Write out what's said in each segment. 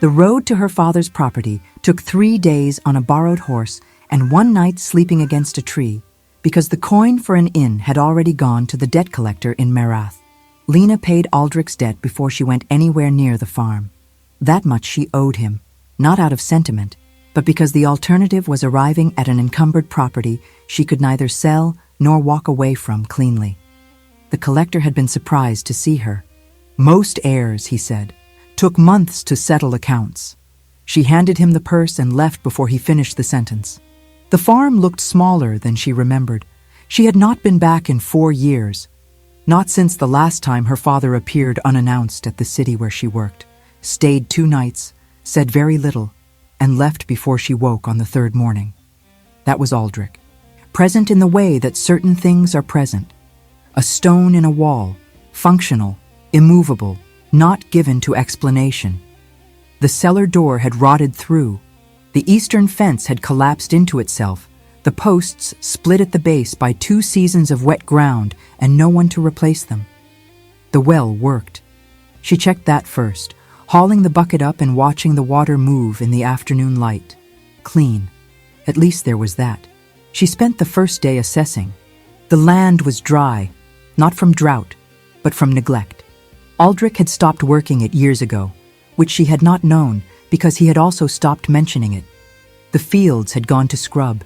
The road to her father's property took 3 days on a borrowed horse and 1 night sleeping against a tree, because the coin for an inn had already gone to the debt collector in Merath. Lena paid Aldrich's debt before she went anywhere near the farm. That much she owed him, not out of sentiment, but because the alternative was arriving at an encumbered property she could neither sell nor walk away from cleanly. The collector had been surprised to see her. Most heirs, he said, took months to settle accounts. She handed him the purse and left before he finished the sentence. The farm looked smaller than she remembered. She had not been back in 4 years, not since the last time her father appeared unannounced at the city where she worked, stayed 2 nights, said very little, and left before she woke on the 3rd morning. That was Aldrich, present in the way that certain things are present. A stone in a wall, functional, immovable, not given to explanation. The cellar door had rotted through. The eastern fence had collapsed into itself, the posts split at the base by 2 seasons of wet ground and no one to replace them. The well worked. She checked that first, hauling the bucket up and watching the water move in the afternoon light. Clean. At least there was that. She spent the first day assessing. The land was dry, not from drought, but from neglect. Aldrich had stopped working it years ago, which she had not known because he had also stopped mentioning it. The fields had gone to scrub.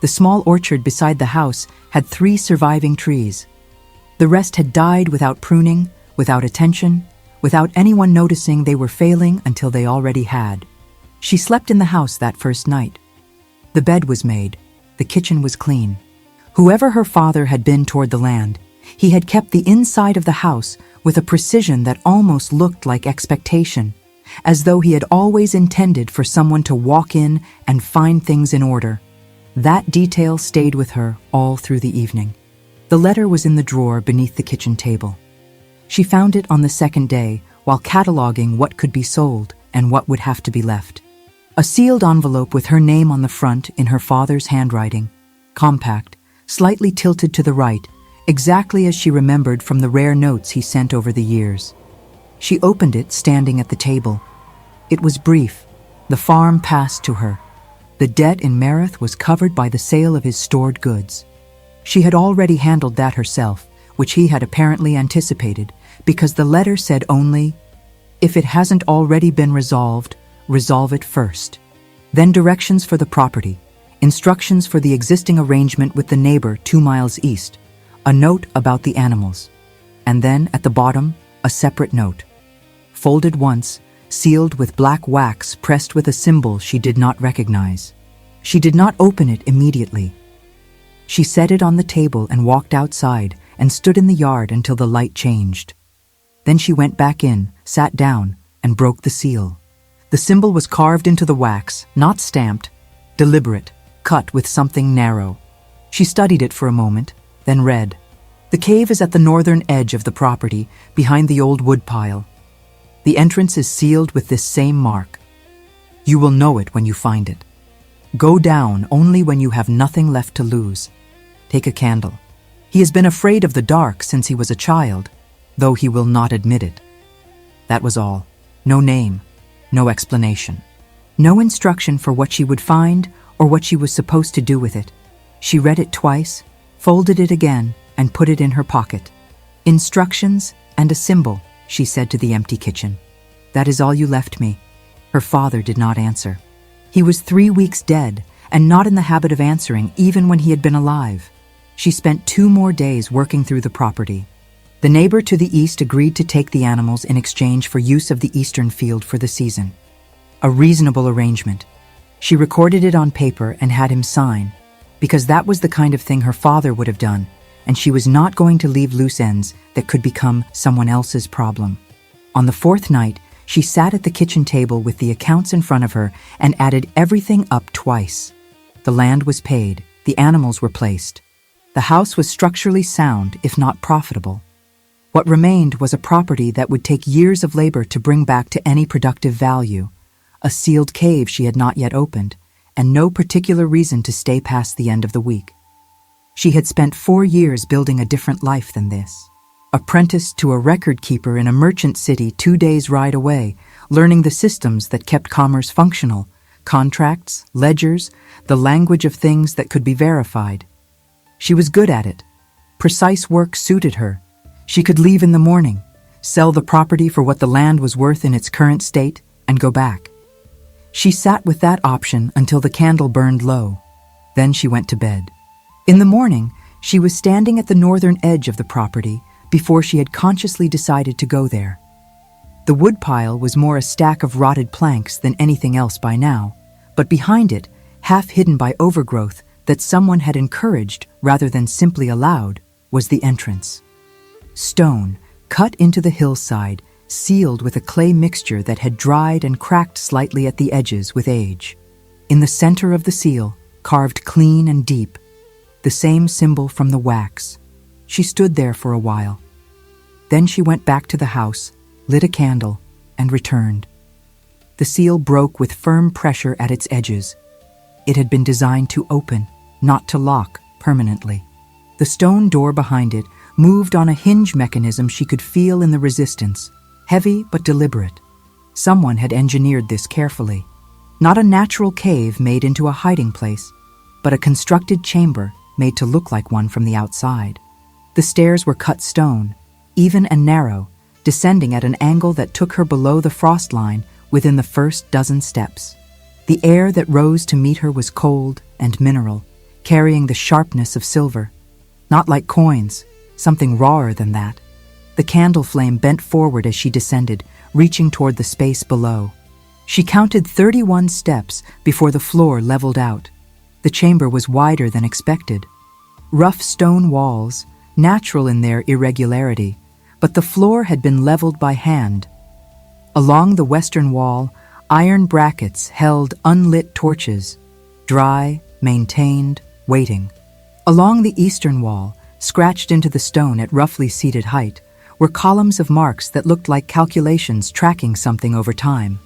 The small orchard beside the house had 3 surviving trees. The rest had died without pruning, without attention, without anyone noticing they were failing until they already had. She slept in the house that first night. The bed was made. The kitchen was clean. Whoever her father had been toward the land, he had kept the inside of the house with a precision that almost looked like expectation, as though he had always intended for someone to walk in and find things in order. That detail stayed with her all through the evening. The letter was in the drawer beneath the kitchen table. She found it on the 2nd day while cataloging what could be sold and what would have to be left. A sealed envelope with her name on the front in her father's handwriting, compact, slightly tilted to the right, exactly as she remembered from the rare notes he sent over the years. She opened it standing at the table. It was brief. The farm passed to her. The debt in Merath was covered by the sale of his stored goods. She had already handled that herself, which he had apparently anticipated, because the letter said only, "If it hasn't already been resolved, resolve it first." Then directions for the property, instructions for the existing arrangement with the neighbor 2 miles east, a note about the animals, and then at the bottom, a separate note. Folded once, sealed with black wax pressed with a symbol she did not recognize. She did not open it immediately. She set it on the table and walked outside and stood in the yard until the light changed. Then she went back in, sat down, and broke the seal. The symbol was carved into the wax, not stamped, deliberate, cut with something narrow. She studied it for a moment, then read. The cave is at the northern edge of the property, behind the old woodpile. The entrance is sealed with this same mark. You will know it when you find it. Go down only when you have nothing left to lose. Take a candle. He has been afraid of the dark since he was a child, though he will not admit it. That was all. No name, no explanation. No instruction for what she would find or what she was supposed to do with it. She read it twice, folded it again, and put it in her pocket. Instructions and a symbol, she said to the empty kitchen. That is all you left me. Her father did not answer. He was 3 weeks dead and not in the habit of answering even when he had been alive. She spent 2 more days working through the property. The neighbor to the east agreed to take the animals in exchange for use of the eastern field for the season. A reasonable arrangement. She recorded it on paper and had him sign, because that was the kind of thing her father would have done, and she was not going to leave loose ends that could become someone else's problem. On the 4th night, she sat at the kitchen table with the accounts in front of her and added everything up twice. The land was paid, the animals were placed. The house was structurally sound, if not profitable. What remained was a property that would take years of labor to bring back to any productive value, a sealed cave she had not yet opened, and no particular reason to stay past the end of the week. She had spent 4 years building a different life than this. Apprenticed to a record keeper in a merchant city 2 days' ride away, learning the systems that kept commerce functional, contracts, ledgers, the language of things that could be verified. She was good at it. Precise work suited her. She could leave in the morning, sell the property for what the land was worth in its current state, and go back. She sat with that option until the candle burned low. Then she went to bed. In the morning, she was standing at the northern edge of the property before she had consciously decided to go there. The woodpile was more a stack of rotted planks than anything else by now, but behind it, half hidden by overgrowth that someone had encouraged rather than simply allowed, was the entrance. Stone, cut into the hillside, sealed with a clay mixture that had dried and cracked slightly at the edges with age. In the center of the seal, carved clean and deep, the same symbol from the wax. She stood there for a while. Then she went back to the house, lit a candle, and returned. The seal broke with firm pressure at its edges. It had been designed to open, not to lock, permanently. The stone door behind it moved on a hinge mechanism she could feel in the resistance, heavy but deliberate. Someone had engineered this carefully. Not a natural cave made into a hiding place, but a constructed chamber made to look like one from the outside. The stairs were cut stone, even and narrow, descending at an angle that took her below the frost line within the first dozen steps. The air that rose to meet her was cold and mineral, carrying the sharpness of silver. Not like coins, something rawer than that. The candle flame bent forward as she descended, reaching toward the space below. She counted 31 steps before the floor leveled out. The chamber was wider than expected. Rough stone walls, natural in their irregularity, but the floor had been leveled by hand. Along the western wall, iron brackets held unlit torches, dry, maintained, waiting. Along the eastern wall, scratched into the stone at roughly seated height, were columns of marks that looked like calculations tracking something over time.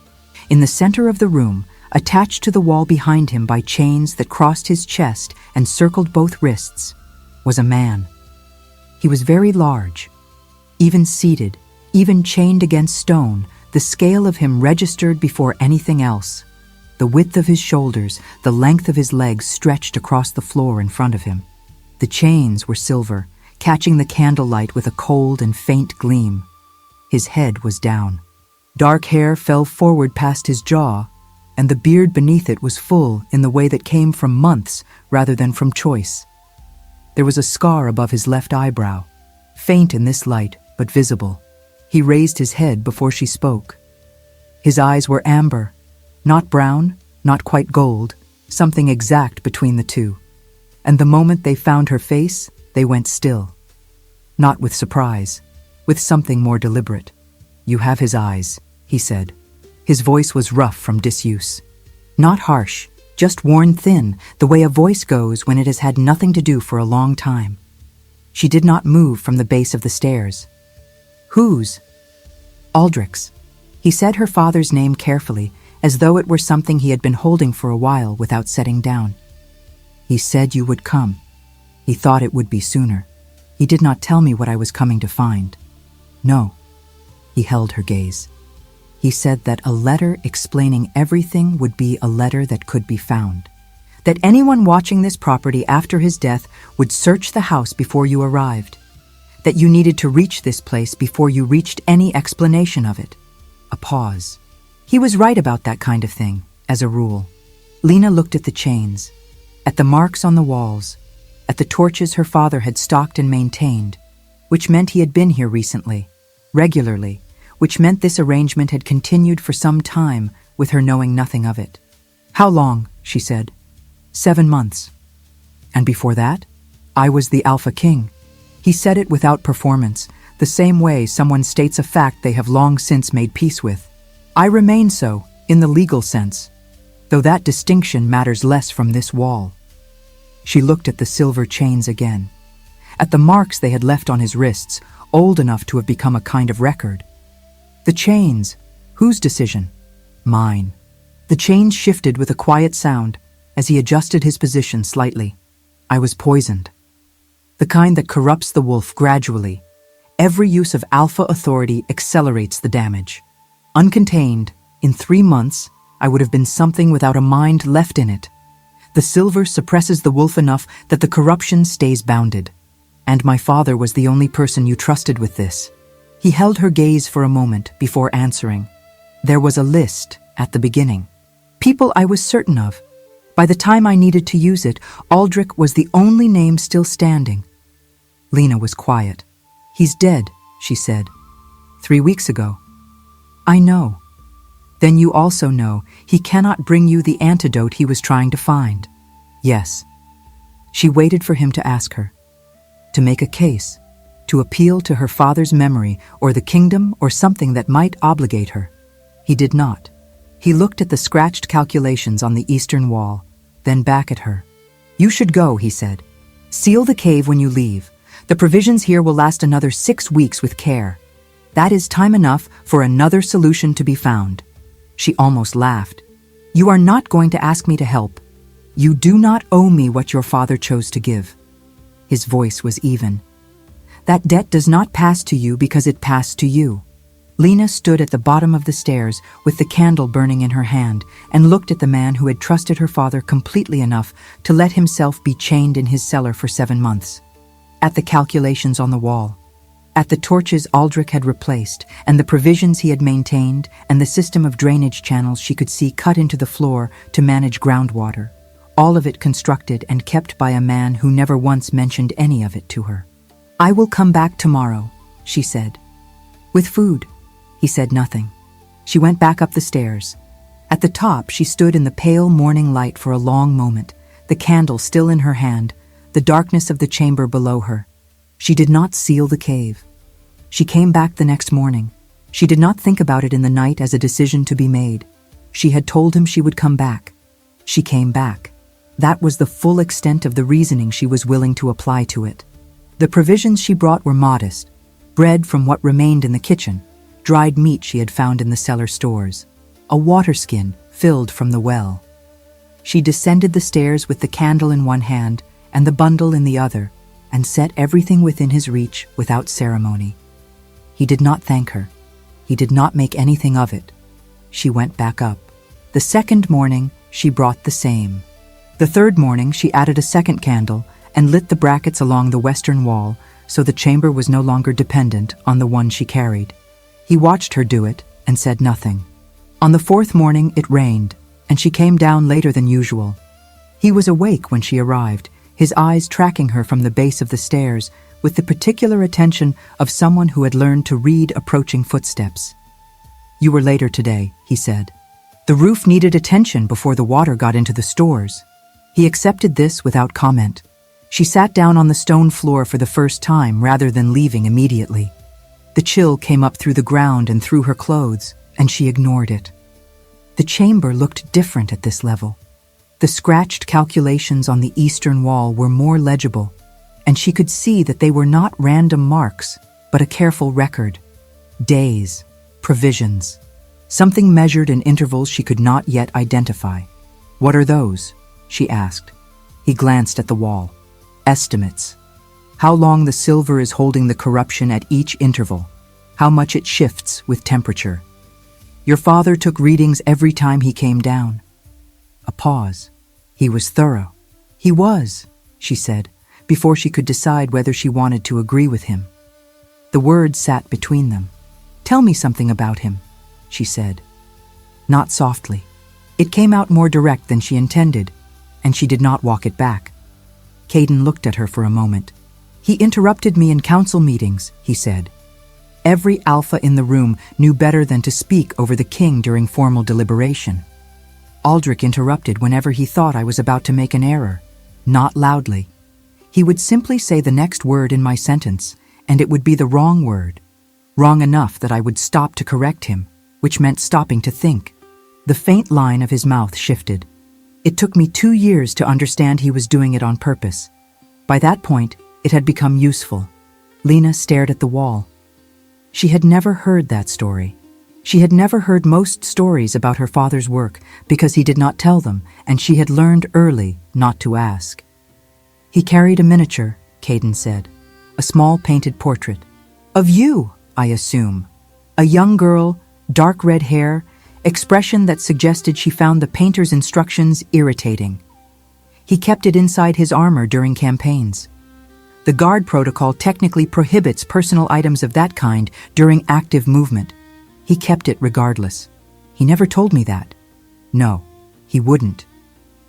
In the center of the room, attached to the wall behind him by chains that crossed his chest and circled both wrists, was a man. He was very large. Even seated, even chained against stone, the scale of him registered before anything else. The width of his shoulders, the length of his legs stretched across the floor in front of him. The chains were silver, catching the candlelight with a cold and faint gleam. His head was down. Dark hair fell forward past his jaw, and the beard beneath it was full in the way that came from months rather than from choice. There was a scar above his left eyebrow, faint in this light, but visible. He raised his head before she spoke. His eyes were amber, not brown, not quite gold, something exact between the two. And the moment they found her face, they went still. Not with surprise, with something more deliberate. "You have his eyes," he said. His voice was rough from disuse. Not harsh, just worn thin, the way a voice goes when it has had nothing to do for a long time. She did not move from the base of the stairs. "Whose?" "Aldrich's." He said her father's name carefully, as though it were something he had been holding for a while without setting down. "He said you would come. He thought it would be sooner. He did not tell me what I was coming to find." "No." He held her gaze. He said that a letter explaining everything would be a letter that could be found. That anyone watching this property after his death would search the house before you arrived. That you needed to reach this place before you reached any explanation of it. A pause. He was right about that kind of thing, as a rule. Lena looked at the chains, at the marks on the walls, at the torches her father had stocked and maintained, which meant he had been here recently, regularly, which meant this arrangement had continued for some time with her knowing nothing of it. "How long?" she said. 7 months. "And before that?" "I was the Alpha King." He said it without performance, the same way someone states a fact they have long since made peace with. "I remain so, in the legal sense, though that distinction matters less from this wall." She looked at the silver chains again, at the marks they had left on his wrists, old enough to have become a kind of record. "The chains, whose decision?" "Mine." The chains shifted with a quiet sound as he adjusted his position slightly. "I was poisoned. The kind that corrupts the wolf gradually. Every use of alpha authority accelerates the damage. Uncontained, in 3 months, I would have been something without a mind left in it. The silver suppresses the wolf enough that the corruption stays bounded. And my father was the only person you trusted with this. He held her gaze for a moment before answering. There was a list at the beginning. People I was certain of. By the time I needed to use it, Aldrich was the only name still standing. Lena was quiet. He's dead, she said. 3 weeks ago. I know. Then you also know he cannot bring you the antidote he was trying to find. Yes. She waited for him to ask her. To make a case. To appeal to her father's memory or the kingdom or something that might obligate her. He did not. He looked at the scratched calculations on the eastern wall, then back at her. You should go, he said. Seal the cave when you leave. The provisions here will last another 6 weeks with care. That is time enough for another solution to be found. She almost laughed. You are not going to ask me to help. You do not owe me what your father chose to give. His voice was even. That debt does not pass to you because it passed to you. Lena stood at the bottom of the stairs with the candle burning in her hand and looked at the man who had trusted her father completely enough to let himself be chained in his cellar for 7 months. At the calculations on the wall. At the torches Aldrich had replaced, and the provisions he had maintained, and the system of drainage channels she could see cut into the floor to manage groundwater. All of it constructed and kept by a man who never once mentioned any of it to her. I will come back tomorrow, she said. With food. He said nothing. She went back up the stairs. At the top, she stood in the pale morning light for a long moment, the candle still in her hand, the darkness of the chamber below her. She did not seal the cave. She came back the next morning. She did not think about it in the night as a decision to be made. She had told him she would come back. She came back. That was the full extent of the reasoning she was willing to apply to it. The provisions she brought were modest. Bread from what remained in the kitchen, dried meat she had found in the cellar stores, a water skin filled from the well. She descended the stairs with the candle in one hand and the bundle in the other, and set everything within his reach without ceremony. He did not thank her. He did not make anything of it. She went back up. The second morning, she brought the same. The third morning, she added a second candle and lit the brackets along the western wall so the chamber was no longer dependent on the one she carried. He watched her do it and said nothing. On the fourth morning, it rained, and she came down later than usual. He was awake when she arrived, his eyes tracking her from the base of the stairs with the particular attention of someone who had learned to read approaching footsteps. You were later today, he said. The roof needed attention before the water got into the stores. He accepted this without comment. She sat down on the stone floor for the first time rather than leaving immediately. The chill came up through the ground and through her clothes, and she ignored it. The chamber looked different at this level. The scratched calculations on the eastern wall were more legible, and she could see that they were not random marks, but a careful record. Days, provisions, something measured in intervals she could not yet identify. What are those? She asked. He glanced at the wall. Estimates. How long the silver is holding the corruption at each interval. How much it shifts with temperature. Your father took readings every time he came down. A pause. He was thorough. He was, she said, before she could decide whether she wanted to agree with him. The words sat between them. Tell me something about him, she said. Not softly. It came out more direct than she intended, and she did not walk it back. Caden looked at her for a moment. He interrupted me in council meetings, he said. Every alpha in the room knew better than to speak over the king during formal deliberation. Aldrich interrupted whenever he thought I was about to make an error, not loudly. He would simply say the next word in my sentence, and it would be the wrong word. Wrong enough that I would stop to correct him, which meant stopping to think. The faint line of his mouth shifted. It took me 2 years to understand he was doing it on purpose. By that point, it had become useful. Lena stared at the wall. She had never heard that story. She had never heard most stories about her father's work because he did not tell them, and she had learned early not to ask. He carried a miniature, Caden said. A small painted portrait. Of you, I assume. A young girl, dark red hair, expression that suggested she found the painter's instructions irritating. He kept it inside his armor during campaigns. The guard protocol technically prohibits personal items of that kind during active movement. He kept it regardless. He never told me that. No, he wouldn't.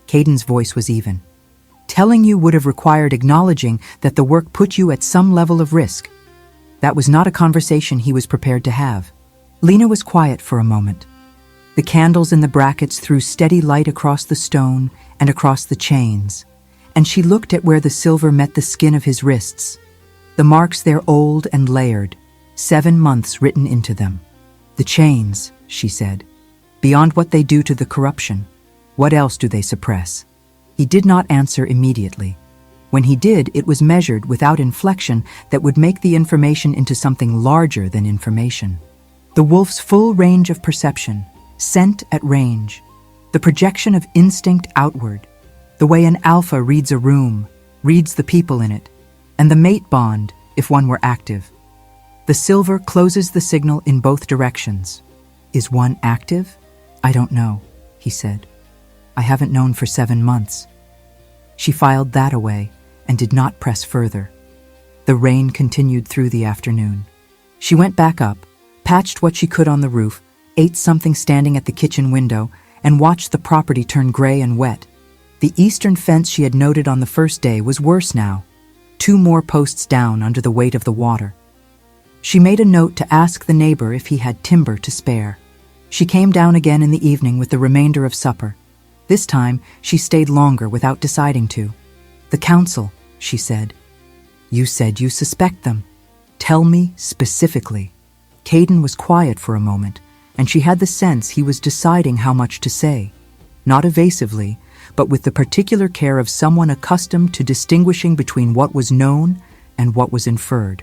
Caden's voice was even. Telling you would have required acknowledging that the work put you at some level of risk. That was not a conversation he was prepared to have. Lena was quiet for a moment. The candles in the brackets threw steady light across the stone and across the chains, and she looked at where the silver met the skin of his wrists. The marks there old and layered, 7 months written into them. The chains, she said. Beyond what they do to the corruption, what else do they suppress? He did not answer immediately. When he did, it was measured without inflection that would make the information into something larger than information. The wolf's full range of perception, scent at range, the projection of instinct outward, the way an alpha reads a room, reads the people in it, and the mate bond if one were active. The silver closes the signal in both directions. Is one active? I don't know, he said. I haven't known for 7 months. She filed that away and did not press further. The rain continued through the afternoon. She went back up, patched what she could on the roof, ate something standing at the kitchen window, and watched the property turn gray and wet. The eastern fence she had noted on the first day was worse now, 2 more posts down under the weight of the water. She made a note to ask the neighbor if he had timber to spare. She came down again in the evening with the remainder of supper. This time, she stayed longer without deciding to. The council, she said. You said you suspect them. Tell me specifically. Caden was quiet for a moment, and she had the sense he was deciding how much to say. Not evasively, but with the particular care of someone accustomed to distinguishing between what was known and what was inferred.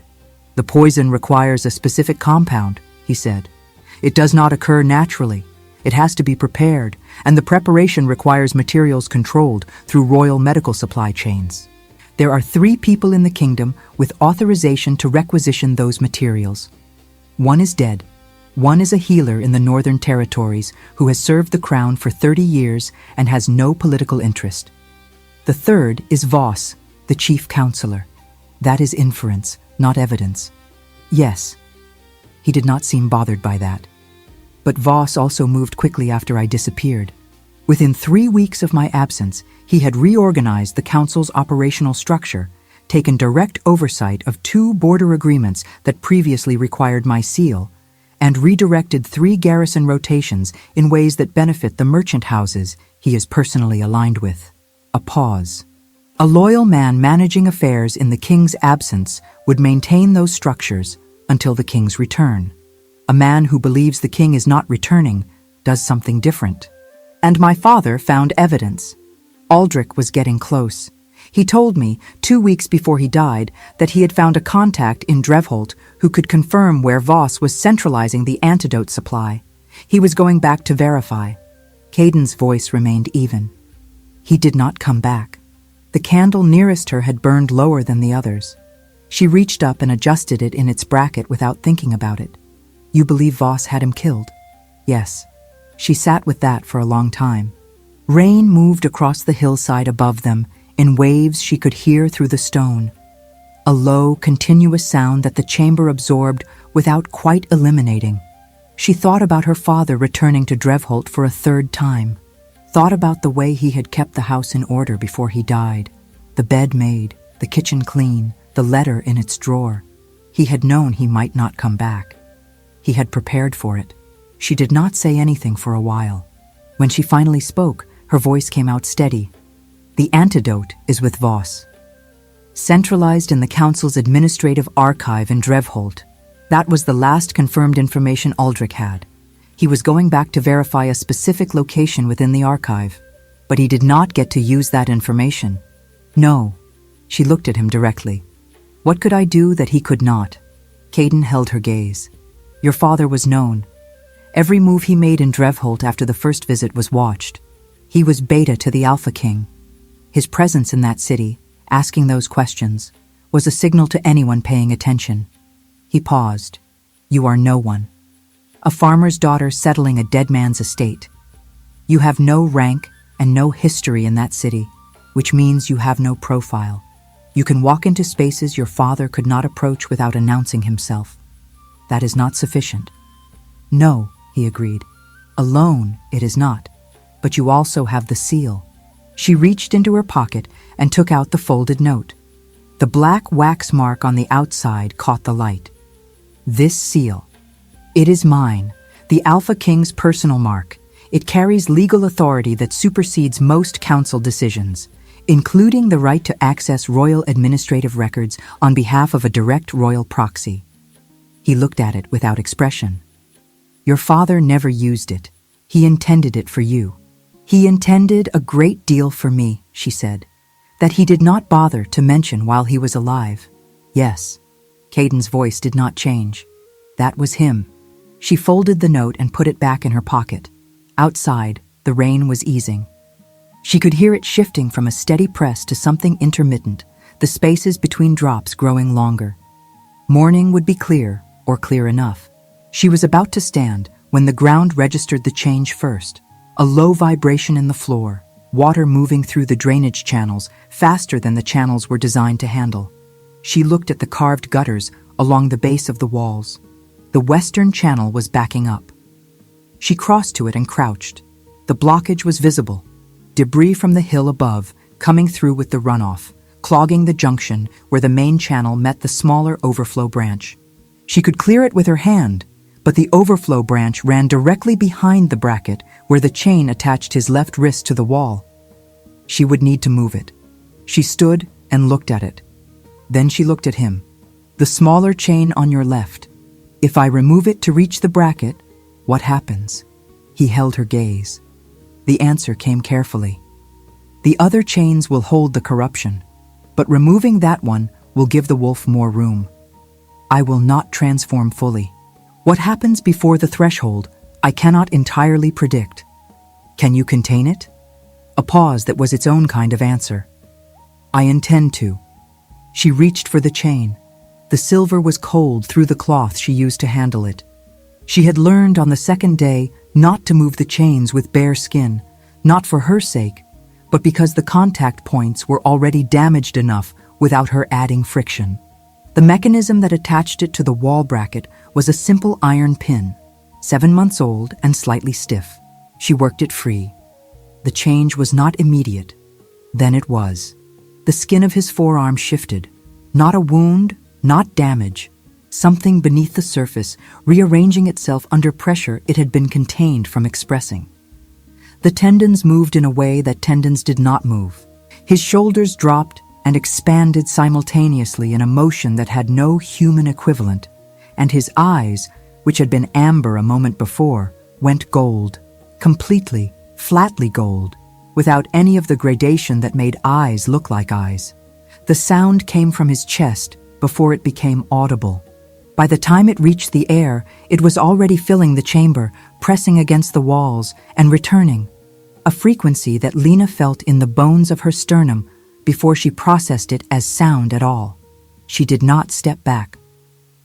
The poison requires a specific compound, he said. It does not occur naturally. It has to be prepared, and the preparation requires materials controlled through royal medical supply chains. There are 3 people in the kingdom with authorization to requisition those materials. 1 is dead. 1 is a healer in the Northern Territories who has served the crown for 30 years and has no political interest. The 3rd is Voss, the chief counselor. That is inference, not evidence. Yes. He did not seem bothered by that. But Voss also moved quickly after I disappeared. Within 3 weeks of my absence, he had reorganized the council's operational structure, taken direct oversight of 2 border agreements that previously required my seal, and redirected 3 garrison rotations in ways that benefit the merchant houses he is personally aligned with. A pause. A loyal man managing affairs in the king's absence would maintain those structures until the king's return. A man who believes the king is not returning does something different. And my father found evidence. Aldrich was getting close. He told me, 2 weeks before he died, that he had found a contact in Drevholt who could confirm where Voss was centralizing the antidote supply. He was going back to verify. Caden's voice remained even. He did not come back. The candle nearest her had burned lower than the others. She reached up and adjusted it in its bracket without thinking about it. You believe Voss had him killed? Yes. She sat with that for a long time. Rain moved across the hillside above them in waves she could hear through the stone. A low, continuous sound that the chamber absorbed without quite eliminating. She thought about her father returning to Drevholt for a 3rd time. Thought about the way he had kept the house in order before he died. The bed made, the kitchen clean, the letter in its drawer. He had known he might not come back. He had prepared for it. She did not say anything for a while. When she finally spoke, her voice came out steady. The antidote is with Voss. Centralized in the council's administrative archive in Drevholt. That was the last confirmed information Aldrich had. He was going back to verify a specific location within the archive, but he did not get to use that information. No. She looked at him directly. What could I do that he could not? Caden held her gaze. Your father was known. Every move he made in Drevholt after the first visit was watched. He was beta to the Alpha King. His presence in that city, asking those questions, was a signal to anyone paying attention. He paused. You are no one. a farmer's daughter settling a dead man's estate. You have no rank and no history in that city, which means you have no profile. You can walk into spaces your father could not approach without announcing himself. That is not sufficient. No, he agreed. Alone, it is not. But you also have the seal. She reached into her pocket and took out the folded note. The black wax mark on the outside caught the light. This seal. It is mine, the Alpha King's personal mark. It carries legal authority that supersedes most council decisions, including the right to access royal administrative records on behalf of a direct royal proxy. He looked at it without expression. Your father never used it. He intended it for you. He intended a great deal for me, she said, that he did not bother to mention while he was alive. Yes. Caden's voice did not change. That was him. She folded the note and put it back in her pocket. Outside, the rain was easing. She could hear it shifting from a steady press to something intermittent, the spaces between drops growing longer. Morning would be clear, or clear enough. She was about to stand when the ground registered the change first. A low vibration in the floor, water moving through the drainage channels faster than the channels were designed to handle. She looked at the carved gutters along the base of the walls. The western channel was backing up. She crossed to it and crouched. The blockage was visible. Debris from the hill above coming through with the runoff, clogging the junction where the main channel met the smaller overflow branch. She could clear it with her hand, but the overflow branch ran directly behind the bracket where the chain attached his left wrist to the wall. She would need to move it. She stood and looked at it. Then she looked at him. The smaller chain on your left. If I remove it to reach the bracket, what happens? He held her gaze. The answer came carefully. The other chains will hold the corruption, but removing that one will give the wolf more room. I will not transform fully. What happens before the threshold, I cannot entirely predict. Can you contain it? A pause that was its own kind of answer. I intend to. She reached for the chain. The silver was cold through the cloth she used to handle it. She had learned on the second day not to move the chains with bare skin, not for her sake, but because the contact points were already damaged enough without her adding friction. The mechanism that attached it to the wall bracket was a simple iron pin, 7 months old and slightly stiff. She worked it free. The change was not immediate. Then it was. The skin of his forearm shifted. Not a wound, not damage. Something beneath the surface, rearranging itself under pressure it had been contained from expressing. The tendons moved in a way that tendons did not move. His shoulders dropped and expanded simultaneously in a motion that had no human equivalent, and his eyes, which had been amber a moment before, went gold, completely, flatly gold, without any of the gradation that made eyes look like eyes. The sound came from his chest before it became audible. By the time it reached the air, it was already filling the chamber, pressing against the walls and returning, a frequency that Lena felt in the bones of her sternum before she processed it as sound at all. She did not step back.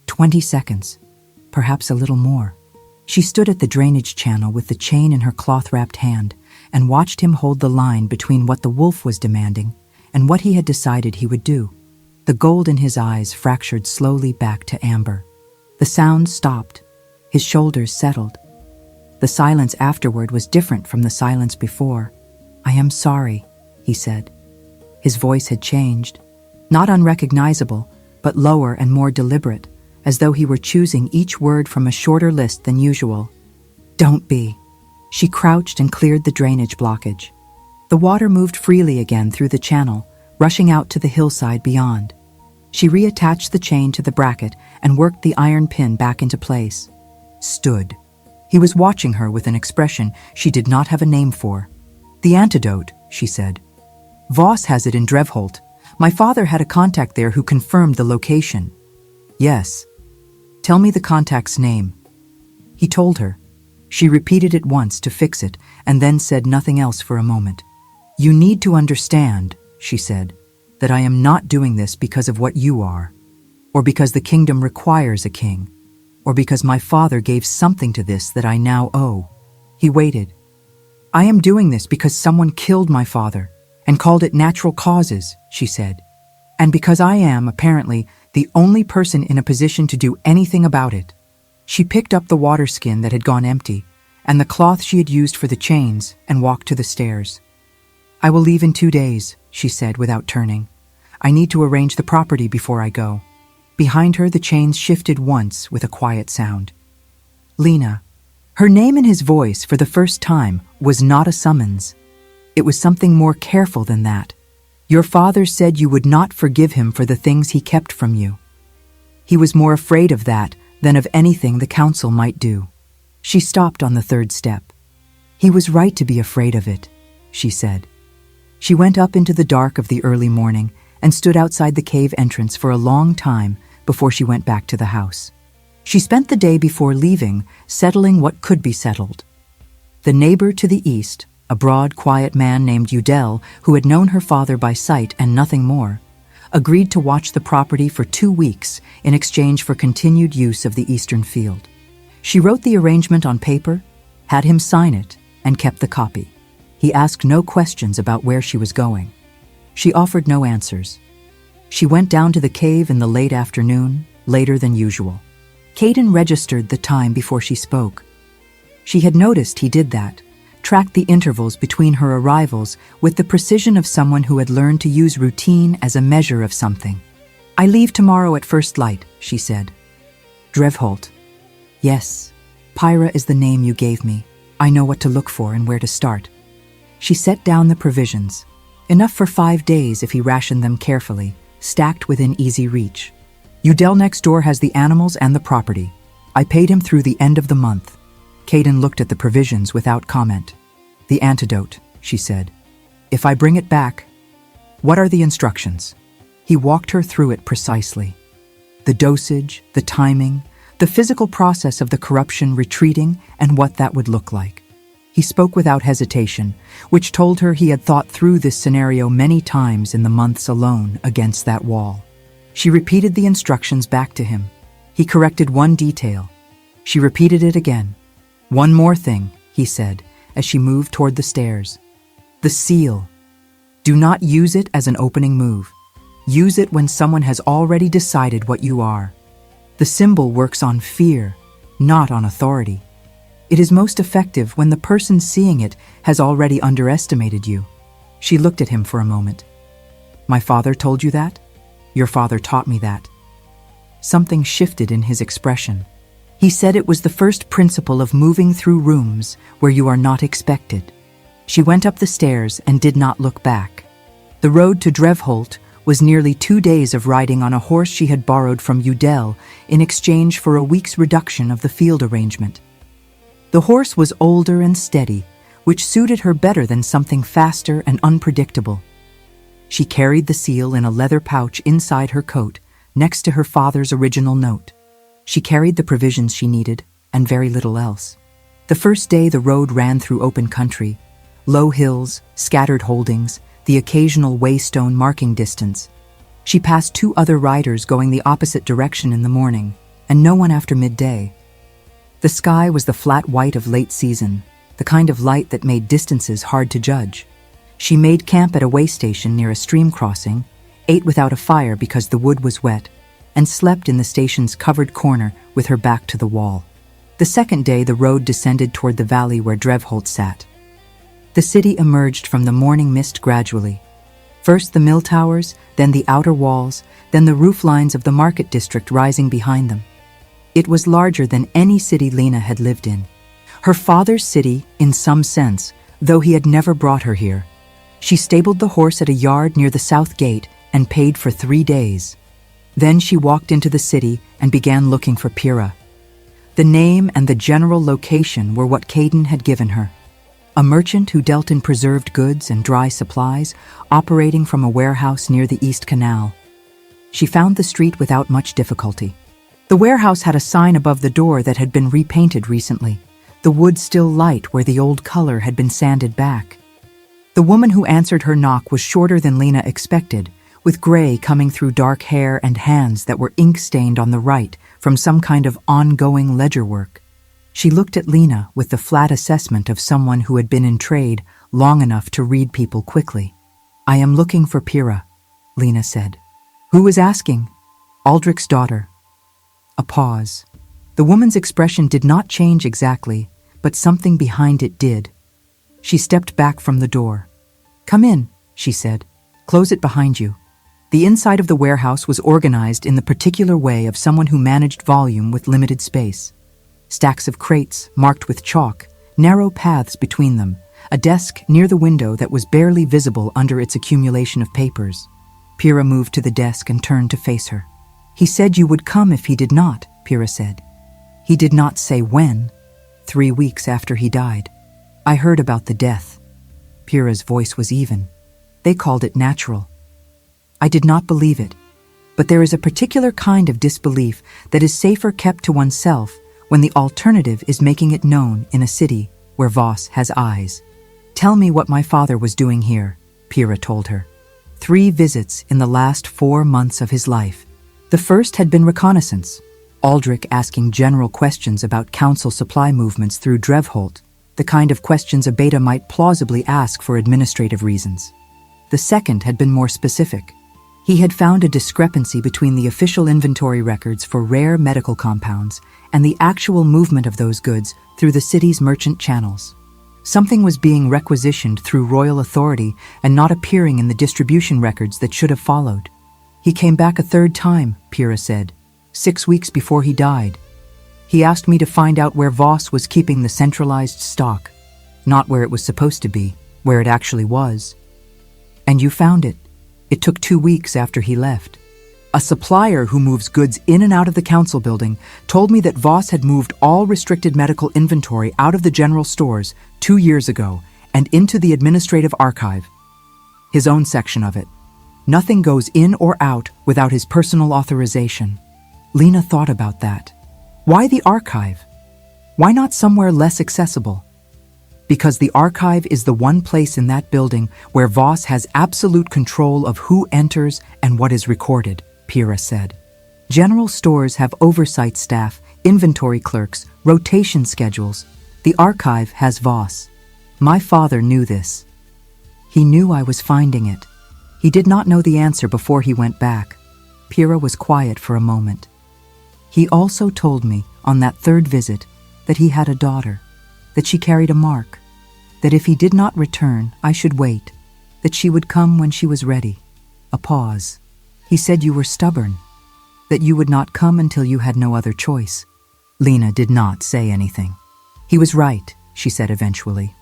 20 seconds, perhaps a little more. She stood at the drainage channel with the chain in her cloth-wrapped hand and watched him hold the line between what the wolf was demanding and what he had decided he would do. The gold in his eyes fractured slowly back to amber. The sound stopped. His shoulders settled. The silence afterward was different from the silence before. I am sorry, he said. His voice had changed, not unrecognizable, but lower and more deliberate, as though he were choosing each word from a shorter list than usual. Don't be. She crouched and cleared the drainage blockage. The water moved freely again through the channel, rushing out to the hillside beyond. She reattached the chain to the bracket and worked the iron pin back into place. Stood. He was watching her with an expression she did not have a name for. The antidote, she said. Voss has it in Drevholt. My father had a contact there who confirmed the location. Yes. Tell me the contact's name. He told her. She repeated it once to fix it and then said nothing else for a moment. You need to understand, she said, that I am not doing this because of what you are, or because the kingdom requires a king, or because my father gave something to this that I now owe. He waited. I am doing this because someone killed my father and called it natural causes, she said. And because I am, apparently, the only person in a position to do anything about it. She picked up the water skin that had gone empty and the cloth she had used for the chains and walked to the stairs. I will leave in 2 days, she said without turning. I need to arrange the property before I go. Behind her, the chains shifted once with a quiet sound. Lena. Her name in his voice for the first time was not a summons. It was something more careful than that. Your father said you would not forgive him for the things he kept from you. He was more afraid of that than of anything the council might do. She stopped on the 3rd step. He was right to be afraid of it, she said. She went up into the dark of the early morning and stood outside the cave entrance for a long time before she went back to the house. She spent the day before leaving settling what could be settled. The neighbor to the east, a broad, quiet man named Udell, who had known her father by sight and nothing more, agreed to watch the property for 2 weeks in exchange for continued use of the eastern field. She wrote the arrangement on paper, had him sign it, and kept the copy. He asked no questions about where she was going. She offered no answers. She went down to the cave in the late afternoon, later than usual. Caden registered the time before she spoke. She had noticed he did that, tracked the intervals between her arrivals with the precision of someone who had learned to use routine as a measure of something. I leave tomorrow at first light, she said. Drevholt. Yes, Pyra is the name you gave me. I know what to look for and where to start. She set down the provisions, enough for 5 days if he rationed them carefully, stacked within easy reach. Udell next door has the animals and the property. I paid him through the end of the month. Caden looked at the provisions without comment. The antidote, she said. If I bring it back, what are the instructions? He walked her through it precisely. The dosage, the timing, the physical process of the corruption retreating, and what that would look like. He spoke without hesitation, which told her he had thought through this scenario many times in the months alone against that wall. She repeated the instructions back to him. He corrected one detail. She repeated it again. One more thing, he said, as she moved toward the stairs. The seal. Do not use it as an opening move. Use it when someone has already decided what you are. The symbol works on fear, not on authority. It is most effective when the person seeing it has already underestimated you. She looked at him for a moment. My father told you that? Your father taught me that. Something shifted in his expression. He said it was the first principle of moving through rooms where you are not expected. She went up the stairs and did not look back. The road to Drevholt was nearly 2 days of riding on a horse she had borrowed from Udell in exchange for a week's reduction of the field arrangement. The horse was older and steady, which suited her better than something faster and unpredictable. She carried the seal in a leather pouch inside her coat, next to her father's original note. She carried the provisions she needed, and very little else. The first day the road ran through open country, low hills, scattered holdings, the occasional waystone marking distance. She passed 2 other riders going the opposite direction in the morning, and no one after midday. The sky was the flat white of late season, the kind of light that made distances hard to judge. She made camp at a way station near a stream crossing, ate without a fire because the wood was wet, and slept in the station's covered corner with her back to the wall. The second day the road descended toward the valley where Drevholt sat. The city emerged from the morning mist gradually. First the mill towers, then the outer walls, then the roof lines of the market district rising behind them. It was larger than any city Lena had lived in. Her father's city, in some sense, though he had never brought her here. She stabled the horse at a yard near the south gate and paid for 3 days. Then she walked into the city and began looking for Pyra. The name and the general location were what Caden had given her. A merchant who dealt in preserved goods and dry supplies, operating from a warehouse near the East Canal. She found the street without much difficulty. The warehouse had a sign above the door that had been repainted recently, the wood still light where the old color had been sanded back. The woman who answered her knock was shorter than Lena expected, with gray coming through dark hair and hands that were ink-stained on the right from some kind of ongoing ledger work. She looked at Lena with the flat assessment of someone who had been in trade long enough to read people quickly. "I am looking for Pyrrha," Lena said. "Who is asking?" "Aldrich's daughter." A pause. The woman's expression did not change exactly, but something behind it did. She stepped back from the door. "Come in," she said. "Close it behind you." The inside of the warehouse was organized in the particular way of someone who managed volume with limited space. Stacks of crates marked with chalk, narrow paths between them, a desk near the window that was barely visible under its accumulation of papers. Pyrrha moved to the desk and turned to face her. "He said you would come if he did not," Pyrrha said. "He did not say when." 3 weeks after he died. "I heard about the death." Pyrrha's voice was even. "They called it natural." I did not believe it, but there is a particular kind of disbelief that is safer kept to oneself when the alternative is making it known in a city where Voss has eyes. "Tell me what my father was doing here," Pyrrha told her. 3 visits in the last 4 months of his life. The first had been reconnaissance, Aldrich asking general questions about council supply movements through Drevholt, the kind of questions a beta might plausibly ask for administrative reasons. The second had been more specific. He had found a discrepancy between the official inventory records for rare medical compounds and the actual movement of those goods through the city's merchant channels. Something was being requisitioned through royal authority and not appearing in the distribution records that should have followed. "He came back a 3rd time," Pyrrha said, 6 weeks before he died. "He asked me to find out where Voss was keeping the centralized stock, not where it was supposed to be, where it actually was. And you found it. It took 2 weeks after he left. A supplier who moves goods in and out of the council building told me that Voss had moved all restricted medical inventory out of the general stores 2 years ago and into the administrative archive. His own section of it. Nothing goes in or out without his personal authorization." Lena thought about that. Why the archive? Why not somewhere less accessible? Because the archive is the one place in that building where Voss has absolute control of who enters and what is recorded, Pyrrha said. General stores have oversight staff, inventory clerks, rotation schedules. The archive has Voss. My father knew this. He knew I was finding it. He did not know the answer before he went back. Pyrrha was quiet for a moment. He also told me on that 3rd visit that he had a daughter, that she carried a mark, that if he did not return, I should wait, that she would come when she was ready. A pause. He said you were stubborn, that you would not come until you had no other choice. Lena did not say anything. He was right, she said eventually.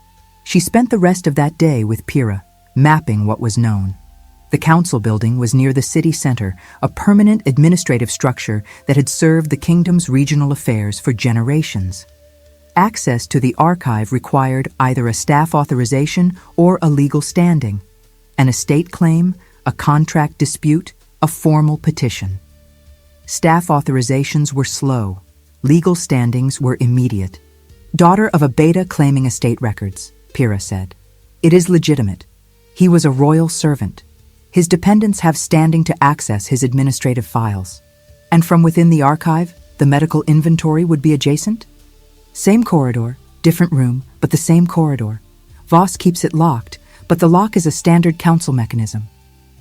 She spent the rest of that day with Pyrrha, mapping what was known. The council building was near the city center, a permanent administrative structure that had served the kingdom's regional affairs for generations. Access to the archive required either a staff authorization or a legal standing, an estate claim, a contract dispute, a formal petition. Staff authorizations were slow. Legal standings were immediate. Daughter of a beta claiming estate records, Pyrrha said. It is legitimate. He was a royal servant. His dependents have standing to access his administrative files. And from within the archive, the medical inventory would be adjacent? Same corridor, different room, but the same corridor. Voss keeps it locked, but the lock is a standard council mechanism.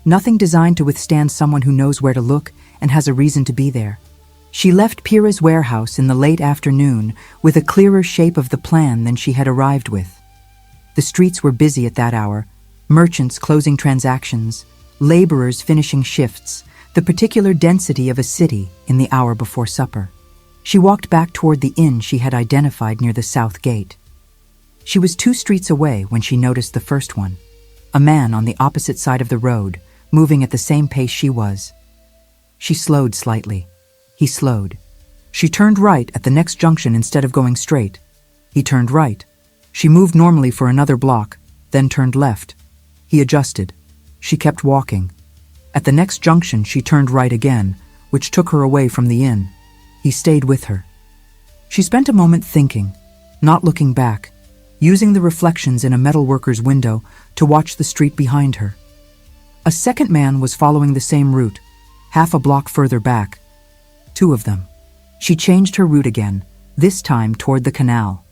Nothing designed to withstand someone who knows where to look and has a reason to be there. She left Pyrrha's warehouse in the late afternoon with a clearer shape of the plan than she had arrived with. The streets were busy at that hour, merchants closing transactions, laborers finishing shifts, the particular density of a city in the hour before supper. She walked back toward the inn she had identified near the south gate. She was 2 streets away when she noticed the first one, a man on the opposite side of the road, moving at the same pace she was. She slowed slightly. He slowed. She turned right at the next junction instead of going straight. He turned right. She moved normally for another block, then turned left. He adjusted. She kept walking. At the next junction, she turned right again, which took her away from the inn. He stayed with her. She spent a moment thinking, not looking back, using the reflections in a metalworker's window to watch the street behind her. A second man was following the same route, half a block further back. Two of them. She changed her route again, this time toward the canal.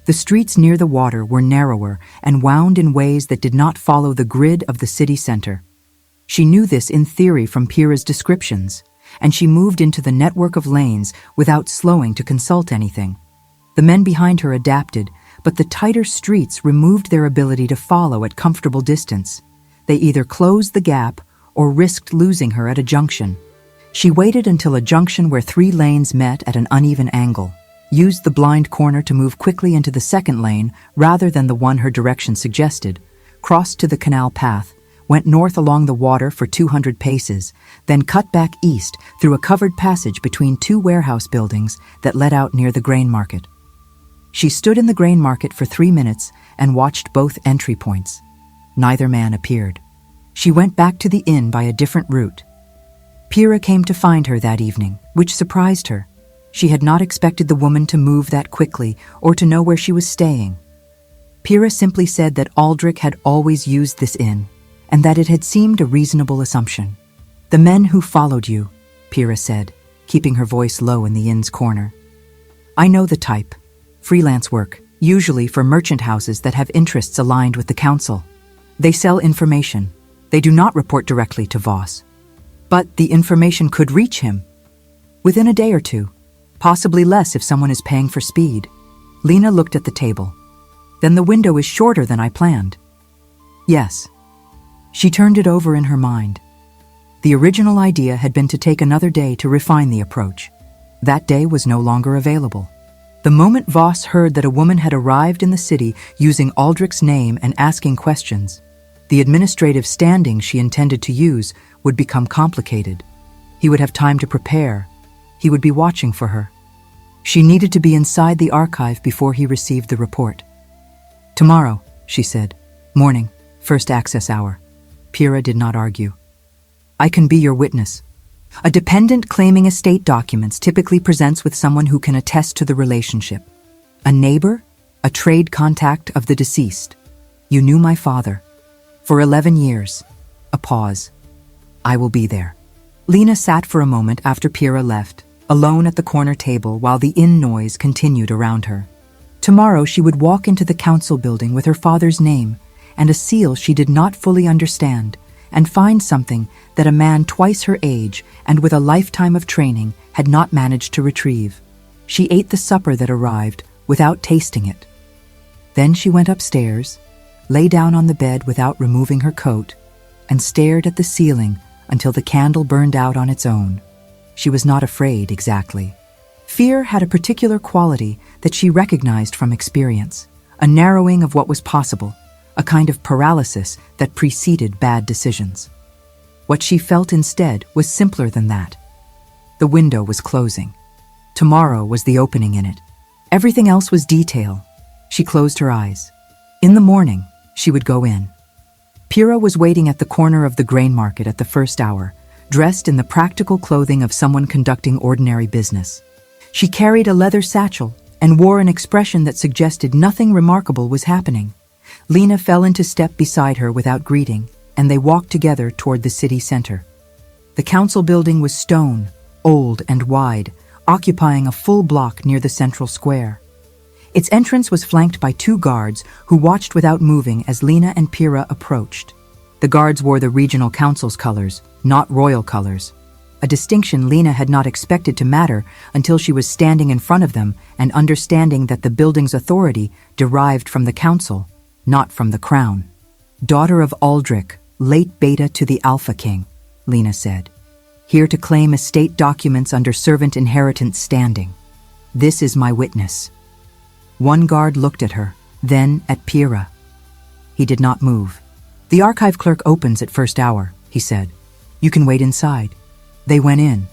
The streets near the water were narrower and wound in ways that did not follow the grid of the city center. She knew this in theory from Pyrrha's descriptions, and she moved into the network of lanes without slowing to consult anything. The men behind her adapted, but the tighter streets removed their ability to follow at comfortable distance. They either closed the gap or risked losing her at a junction. She waited until a junction where 3 lanes met at an uneven angle, used the blind corner to move quickly into the second lane rather than the one her direction suggested, crossed to the canal path, went north along the water for 200 paces, then cut back east through a covered passage between 2 warehouse buildings that led out near the grain market. She stood in the grain market for 3 minutes and watched both entry points. Neither man appeared. She went back to the inn by a different route. Pyrrha came to find her that evening, which surprised her. She had not expected the woman to move that quickly or to know where she was staying. Pyrrha simply said that Aldrich had always used this inn, and that it had seemed a reasonable assumption. "The men who followed you," Pyrrha said, keeping her voice low in the inn's corner. "I know the type. Freelance work, usually for merchant houses that have interests aligned with the council. They sell information. They do not report directly to Voss. But the information could reach him within a day or two, possibly less if someone is paying for speed." Lena looked at the table. "Then the window is shorter than I planned." "Yes." She turned it over in her mind. The original idea had been to take another day to refine the approach. That day was no longer available. The moment Voss heard that a woman had arrived in the city using Aldrich's name and asking questions, the administrative standing she intended to use would become complicated. He would have time to prepare. He would be watching for her. She needed to be inside the archive before he received the report. "Tomorrow," she said. "Morning, first access hour." Pyrrha did not argue. "I can be your witness." A dependent claiming estate documents typically presents with someone who can attest to the relationship. A neighbor, a trade contact of the deceased. "You knew my father. For 11 years. A pause. "I will be there." Lena sat for a moment after Pyrrha left, alone at the corner table while the inn noise continued around her. Tomorrow she would walk into the council building with her father's name and a seal she did not fully understand, and find something that a man twice her age and with a lifetime of training had not managed to retrieve. She ate the supper that arrived without tasting it. Then she went upstairs, lay down on the bed without removing her coat, and stared at the ceiling until the candle burned out on its own. She was not afraid exactly. Fear had a particular quality that she recognized from experience, a narrowing of what was possible, a kind of paralysis that preceded bad decisions. What she felt instead was simpler than that. The window was closing. Tomorrow was the opening in it. Everything else was detail. She closed her eyes. In the morning, she would go in. Pyrrha was waiting at the corner of the grain market at the first hour, dressed in the practical clothing of someone conducting ordinary business. She carried a leather satchel and wore an expression that suggested nothing remarkable was happening. Lena fell into step beside her without greeting, and they walked together toward the city center. The council building was stone, old and wide, occupying a full block near the central square. Its entrance was flanked by 2 guards who watched without moving as Lena and Pyrrha approached. The guards wore the regional council's colors, not royal colors, a distinction Lena had not expected to matter until she was standing in front of them and understanding that the building's authority derived from the council, not from the crown. "Daughter of Aldrich, late beta to the Alpha King," Lena said. "Here to claim estate documents under servant inheritance standing. This is my witness." One guard looked at her, then at Pyrrha. He did not move. "The archive clerk opens at first hour," he said. "You can wait inside." They went in.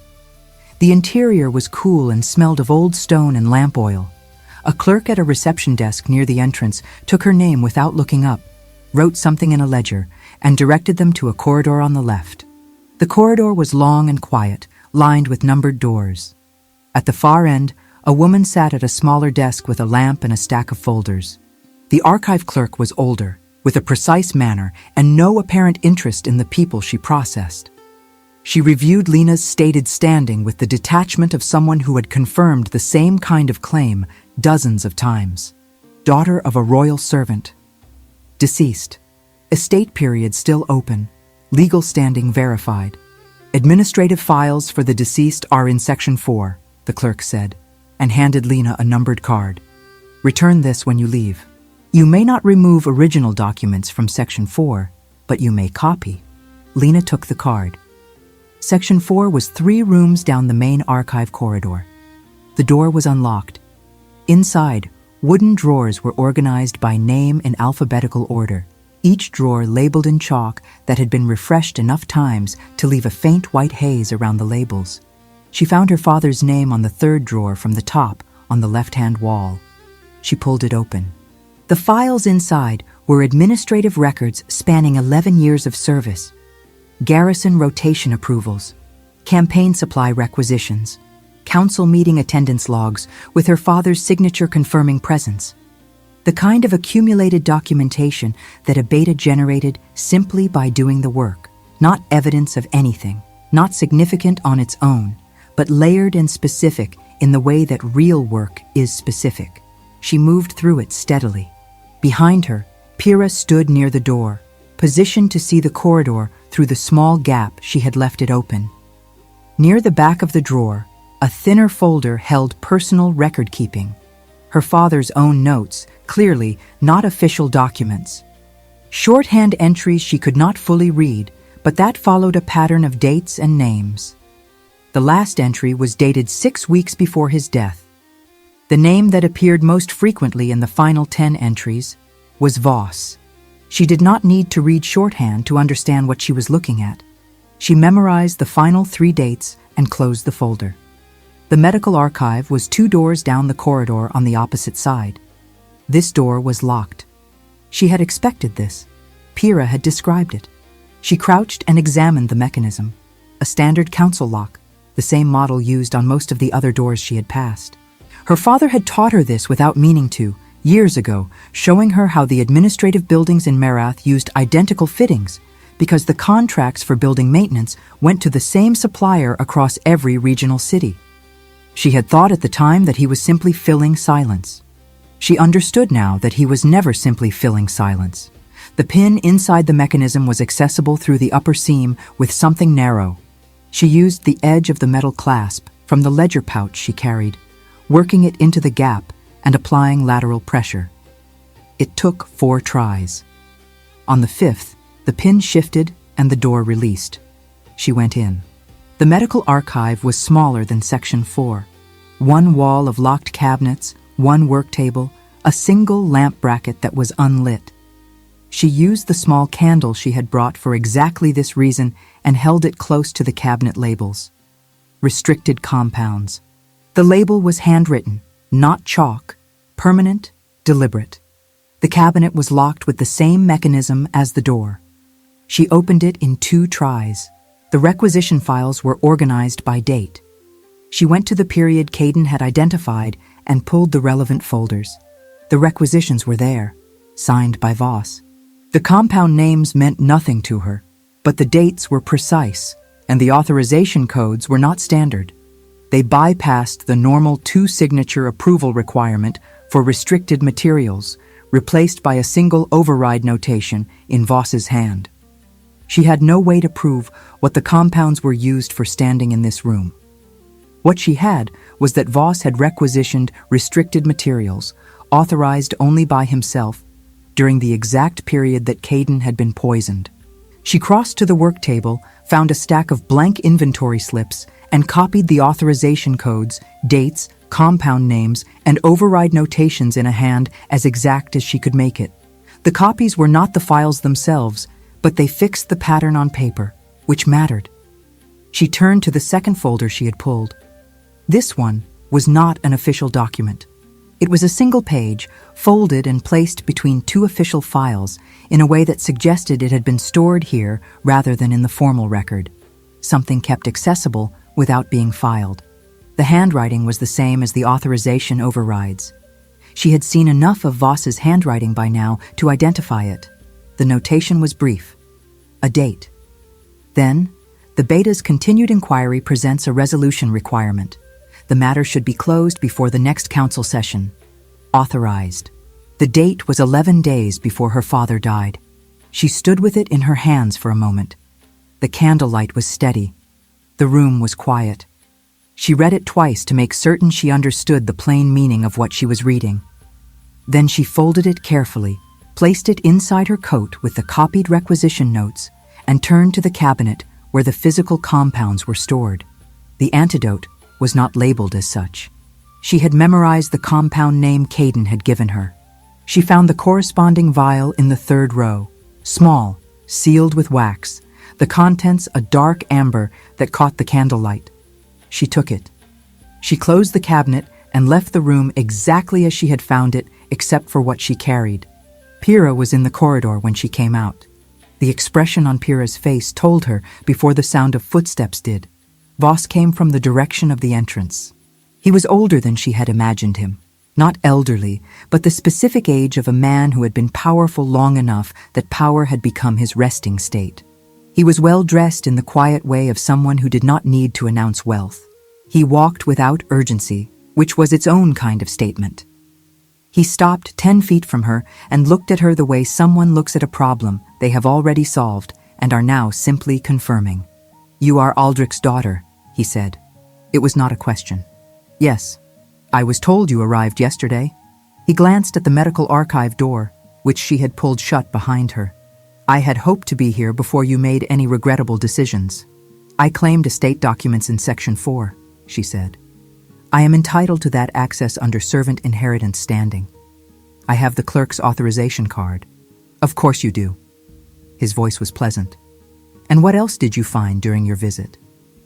The interior was cool and smelled of old stone and lamp oil. A clerk at a reception desk near the entrance took her name without looking up, wrote something in a ledger, and directed them to a corridor on the left. The corridor was long and quiet, lined with numbered doors. At the far end, a woman sat at a smaller desk with a lamp and a stack of folders. The archive clerk was older, with a precise manner and no apparent interest in the people she processed. She reviewed Lena's stated standing with the detachment of someone who had confirmed the same kind of claim dozens of times. Daughter of a royal servant. Deceased. Estate period still open. Legal standing verified. Administrative files for the deceased are in Section 4, the clerk said, and handed Lena a numbered card. Return this when you leave. You may not remove original documents from Section 4, but you may copy. Lena took the card. Section 4 was 3 rooms down the main archive corridor. The door was unlocked. Inside, wooden drawers were organized by name in alphabetical order, each drawer labeled in chalk that had been refreshed enough times to leave a faint white haze around the labels. She found her father's name on the 3rd drawer from the top on the left-hand wall. She pulled it open. The files inside were administrative records spanning 11 years of service, garrison rotation approvals, campaign supply requisitions, council meeting attendance logs with her father's signature confirming presence. The kind of accumulated documentation that a beta generated simply by doing the work, not evidence of anything, not significant on its own, but layered and specific in the way that real work is specific. She moved through it steadily. Behind her, Pyrrha stood near the door, positioned to see the corridor through the small gap she had left it open. Near the back of the drawer, a thinner folder held personal record-keeping. Her father's own notes, clearly not official documents. Shorthand entries she could not fully read, but that followed a pattern of dates and names. The last entry was dated 6 weeks before his death. The name that appeared most frequently in the final 10 entries was Voss. She did not need to read shorthand to understand what she was looking at. She memorized the final 3 dates and closed the folder. The medical archive was 2 doors down the corridor on the opposite side. This door was locked. She had expected this. Pyrrha had described it. She crouched and examined the mechanism. A standard council lock, the same model used on most of the other doors she had passed. Her father had taught her this without meaning to, years ago, showing her how the administrative buildings in Merath used identical fittings, because the contracts for building maintenance went to the same supplier across every regional city. She had thought at the time that he was simply filling silence. She understood now that he was never simply filling silence. The pin inside the mechanism was accessible through the upper seam with something narrow. She used the edge of the metal clasp from the ledger pouch she carried, working it into the gap and applying lateral pressure. It took 4 tries. On the 5th, the pin shifted and the door released. She went in. The medical archive was smaller than Section 4. 1 wall of locked cabinets, 1 work table, a single lamp bracket that was unlit. She used the small candle she had brought for exactly this reason and held it close to the cabinet labels. Restricted compounds. The label was handwritten, not chalk, permanent, deliberate. The cabinet was locked with the same mechanism as the door. She opened it in 2 tries. The requisition files were organized by date. She went to the period Caden had identified and pulled the relevant folders. The requisitions were there, signed by Voss. The compound names meant nothing to her, but the dates were precise, and the authorization codes were not standard. They bypassed the normal 2-signature approval requirement for restricted materials, replaced by a single override notation in Voss's hand. She had no way to prove what the compounds were used for standing in this room. What she had was that Voss had requisitioned restricted materials, authorized only by himself, during the exact period that Caden had been poisoned. She crossed to the work table, found a stack of blank inventory slips, and copied the authorization codes, dates, compound names, and override notations in a hand as exact as she could make it. The copies were not the files themselves, but they fixed the pattern on paper, which mattered. She turned to the second folder she had pulled. This one was not an official document. It was a single page, folded and placed between 2 official files in a way that suggested it had been stored here rather than in the formal record. Something kept accessible without being filed. The handwriting was the same as the authorization overrides. She had seen enough of Voss's handwriting by now to identify it. The notation was brief. A date. Then, the Beta's continued inquiry presents a resolution requirement. The matter should be closed before the next council session. Authorized. The date was 11 days before her father died. She stood with it in her hands for a moment. The candlelight was steady. The room was quiet. She read it twice to make certain she understood the plain meaning of what she was reading. Then she folded it carefully, placed it inside her coat with the copied requisition notes, and turned to the cabinet where the physical compounds were stored. The antidote was not labeled as such. She had memorized the compound name Caden had given her. She found the corresponding vial in the third row, small, sealed with wax, the contents a dark amber that caught the candlelight. She took it. She closed the cabinet and left the room exactly as she had found it, except for what she carried. Pyrrha was in the corridor when she came out. The expression on Pyrrha's face told her before the sound of footsteps did. Voss came from the direction of the entrance. He was older than she had imagined him. Not elderly, but the specific age of a man who had been powerful long enough that power had become his resting state. He was well dressed in the quiet way of someone who did not need to announce wealth. He walked without urgency, which was its own kind of statement. He stopped 10 feet from her and looked at her the way someone looks at a problem they have already solved and are now simply confirming. "You are Aldrich's daughter," he said. It was not a question. "Yes. I was told you arrived yesterday." He glanced at the medical archive door, which she had pulled shut behind her. "I had hoped to be here before you made any regrettable decisions. I claimed estate documents in Section 4, she said. "I am entitled to that access under servant inheritance standing. I have the clerk's authorization card." "Of course you do." His voice was pleasant. "And what else did you find during your visit?"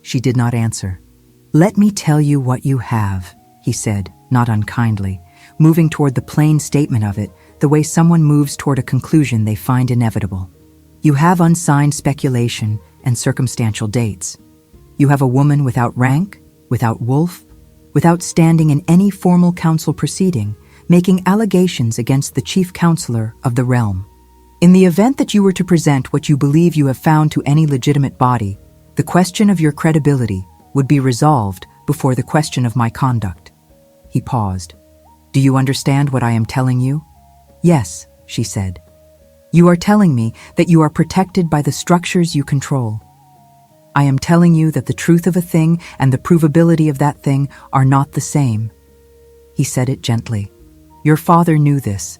She did not answer. "Let me tell you what you have," he said, not unkindly, moving toward the plain statement of it, the way someone moves toward a conclusion they find inevitable. "You have unsigned speculation and circumstantial dates. You have a woman without rank, without wolf, without standing in any formal council proceeding, making allegations against the chief counselor of the realm. In the event that you were to present what you believe you have found to any legitimate body, the question of your credibility would be resolved before the question of my conduct." He paused. "Do you understand what I am telling you?" "Yes," she said. "You are telling me that you are protected by the structures you control. I am telling you that the truth of a thing and the provability of that thing are not the same." He said it gently. "Your father knew this.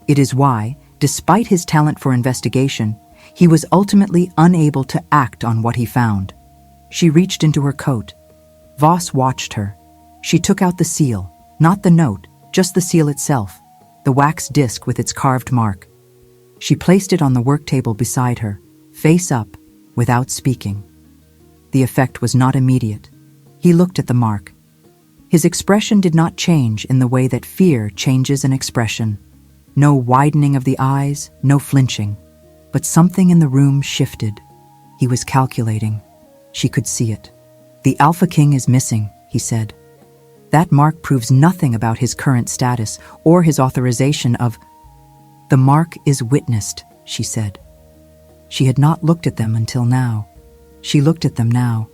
It is why, despite his talent for investigation, he was ultimately unable to act on what he found." She reached into her coat. Voss watched her. She took out the seal, not the note, just the seal itself, the wax disc with its carved mark. She placed it on the work table beside her, face up, without speaking. The effect was not immediate. He looked at the mark. His expression did not change in the way that fear changes an expression. No widening of the eyes, no flinching. But something in the room shifted. He was calculating. She could see it. "The Alpha King is missing," he said. "That mark proves nothing about his current status or his authorization of—" "The mark is witnessed," she said. She had not looked at them until now. She looked at them now.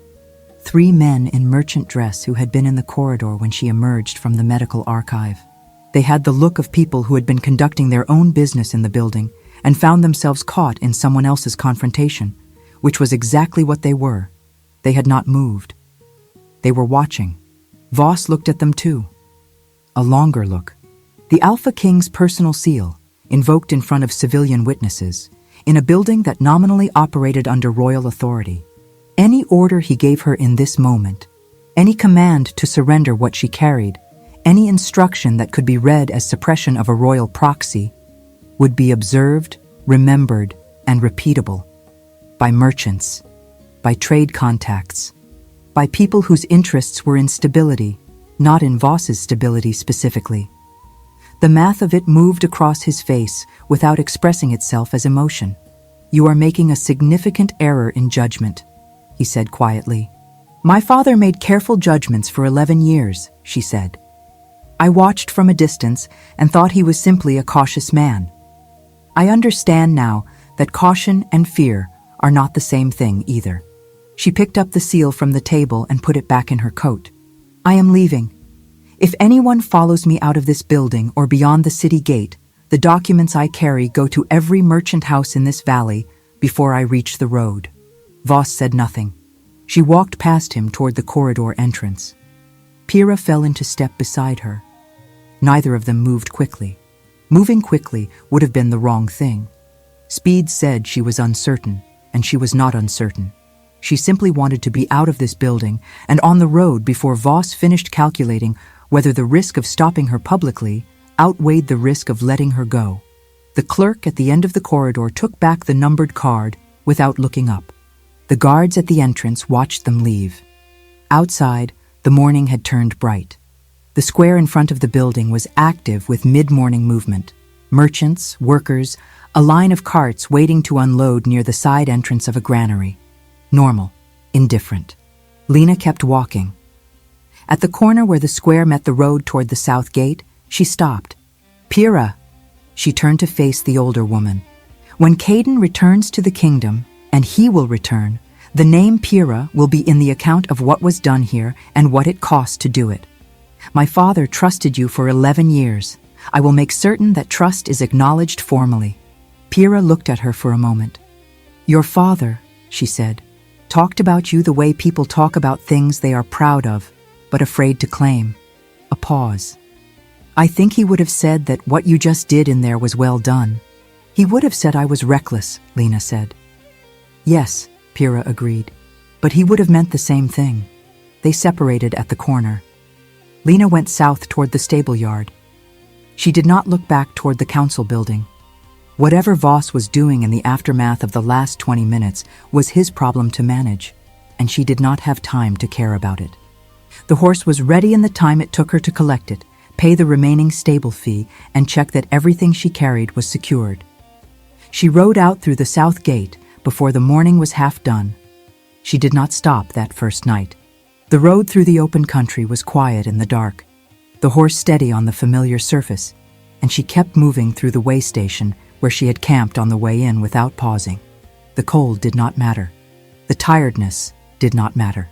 3 men in merchant dress who had been in the corridor when she emerged from the medical archive. They had the look of people who had been conducting their own business in the building and found themselves caught in someone else's confrontation, which was exactly what they were. They had not moved. They were watching. Voss looked at them too. A longer look. The Alpha King's personal seal, invoked in front of civilian witnesses, in a building that nominally operated under royal authority. Any order he gave her in this moment, any command to surrender what she carried, any instruction that could be read as suppression of a royal proxy, would be observed, remembered, and repeatable by merchants, by trade contacts, by people whose interests were in stability, not in Voss's stability specifically. The math of it moved across his face without expressing itself as emotion. "You are making a significant error in judgment," he said quietly. "My father made careful judgments for 11 years, she said. "I watched from a distance and thought he was simply a cautious man. I understand now that caution and fear are not the same thing either. She picked up the seal from the table and put it back in her coat. I am leaving. If anyone follows me out of this building or beyond the city gate, the documents I carry go to every merchant house in this valley before I reach the road. Voss said nothing. She walked past him toward the corridor entrance. Pyrrha fell into step beside her. Neither of them moved quickly. Moving quickly would have been the wrong thing. Speed said she was uncertain, and she was not uncertain. She simply wanted to be out of this building and on the road before Voss finished calculating whether the risk of stopping her publicly outweighed the risk of letting her go. The clerk at the end of the corridor took back the numbered card without looking up. The guards at the entrance watched them leave. Outside, the morning had turned bright. The square in front of the building was active with mid-morning movement. Merchants, workers, a line of carts waiting to unload near the side entrance of a granary. Normal, indifferent. Lena kept walking. At the corner where the square met the road toward the south gate, she stopped. Pyrrha. She turned to face the older woman. When Caden returns to the kingdom, and he will return, the name Pyrrha will be in the account of what was done here and what it cost to do it. My father trusted you for 11 years. I will make certain that trust is acknowledged formally. Pyrrha looked at her for a moment. Your father, she said, talked about you the way people talk about things they are proud of, but afraid to claim. A pause. I think he would have said that what you just did in there was well done. He would have said I was reckless, Lena said. Yes, Pyrrha agreed, but he would have meant the same thing. They separated at the corner. Lena went south toward the stable yard. She did not look back toward the council building. Whatever Voss was doing in the aftermath of the last 20 minutes was his problem to manage, and she did not have time to care about it. The horse was ready in the time it took her to collect it, pay the remaining stable fee, and check that everything she carried was secured. She rode out through the south gate before the morning was half done. She did not stop that first night. The road through the open country was quiet in the dark, the horse steady on the familiar surface, and she kept moving through the way station where she had camped on the way in without pausing. The cold did not matter. The tiredness did not matter.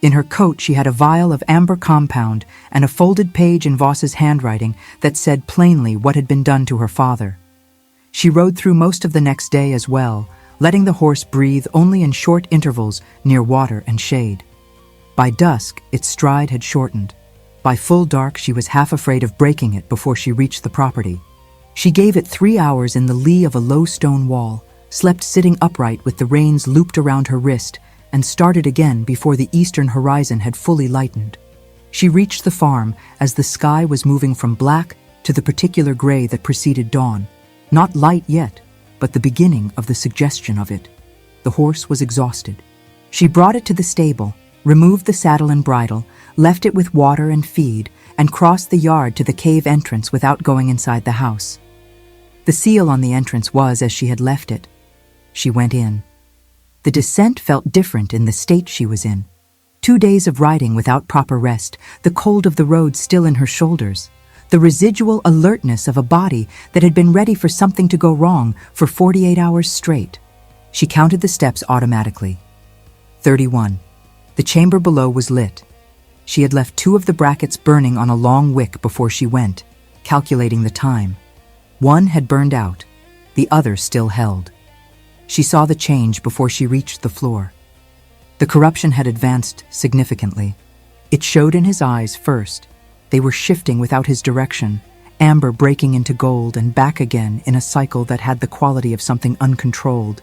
In her coat she had a vial of amber compound and a folded page in Voss's handwriting that said plainly what had been done to her father. She rode through most of the next day as well, letting the horse breathe only in short intervals near water and shade. By dusk, its stride had shortened. By full dark, she was half afraid of breaking it before she reached the property. She gave it 3 hours in the lee of a low stone wall, slept sitting upright with the reins looped around her wrist, and started again before the eastern horizon had fully lightened. She reached the farm as the sky was moving from black to the particular gray that preceded dawn. Not light yet, but the beginning of the suggestion of it. The horse was exhausted. She brought it to the stable, removed the saddle and bridle, left it with water and feed, and crossed the yard to the cave entrance without going inside the house. The seal on the entrance was as she had left it. She went in. The descent felt different in the state she was in. 2 days of riding without proper rest, the cold of the road still in her shoulders, the residual alertness of a body that had been ready for something to go wrong for 48 hours straight. She counted the steps automatically. 31. The chamber below was lit. She had left 2 of the brackets burning on a long wick before she went, calculating the time. One had burned out, the other still held. She saw the change before she reached the floor. The corruption had advanced significantly. It showed in his eyes first. They were shifting without his direction, amber breaking into gold and back again in a cycle that had the quality of something uncontrolled,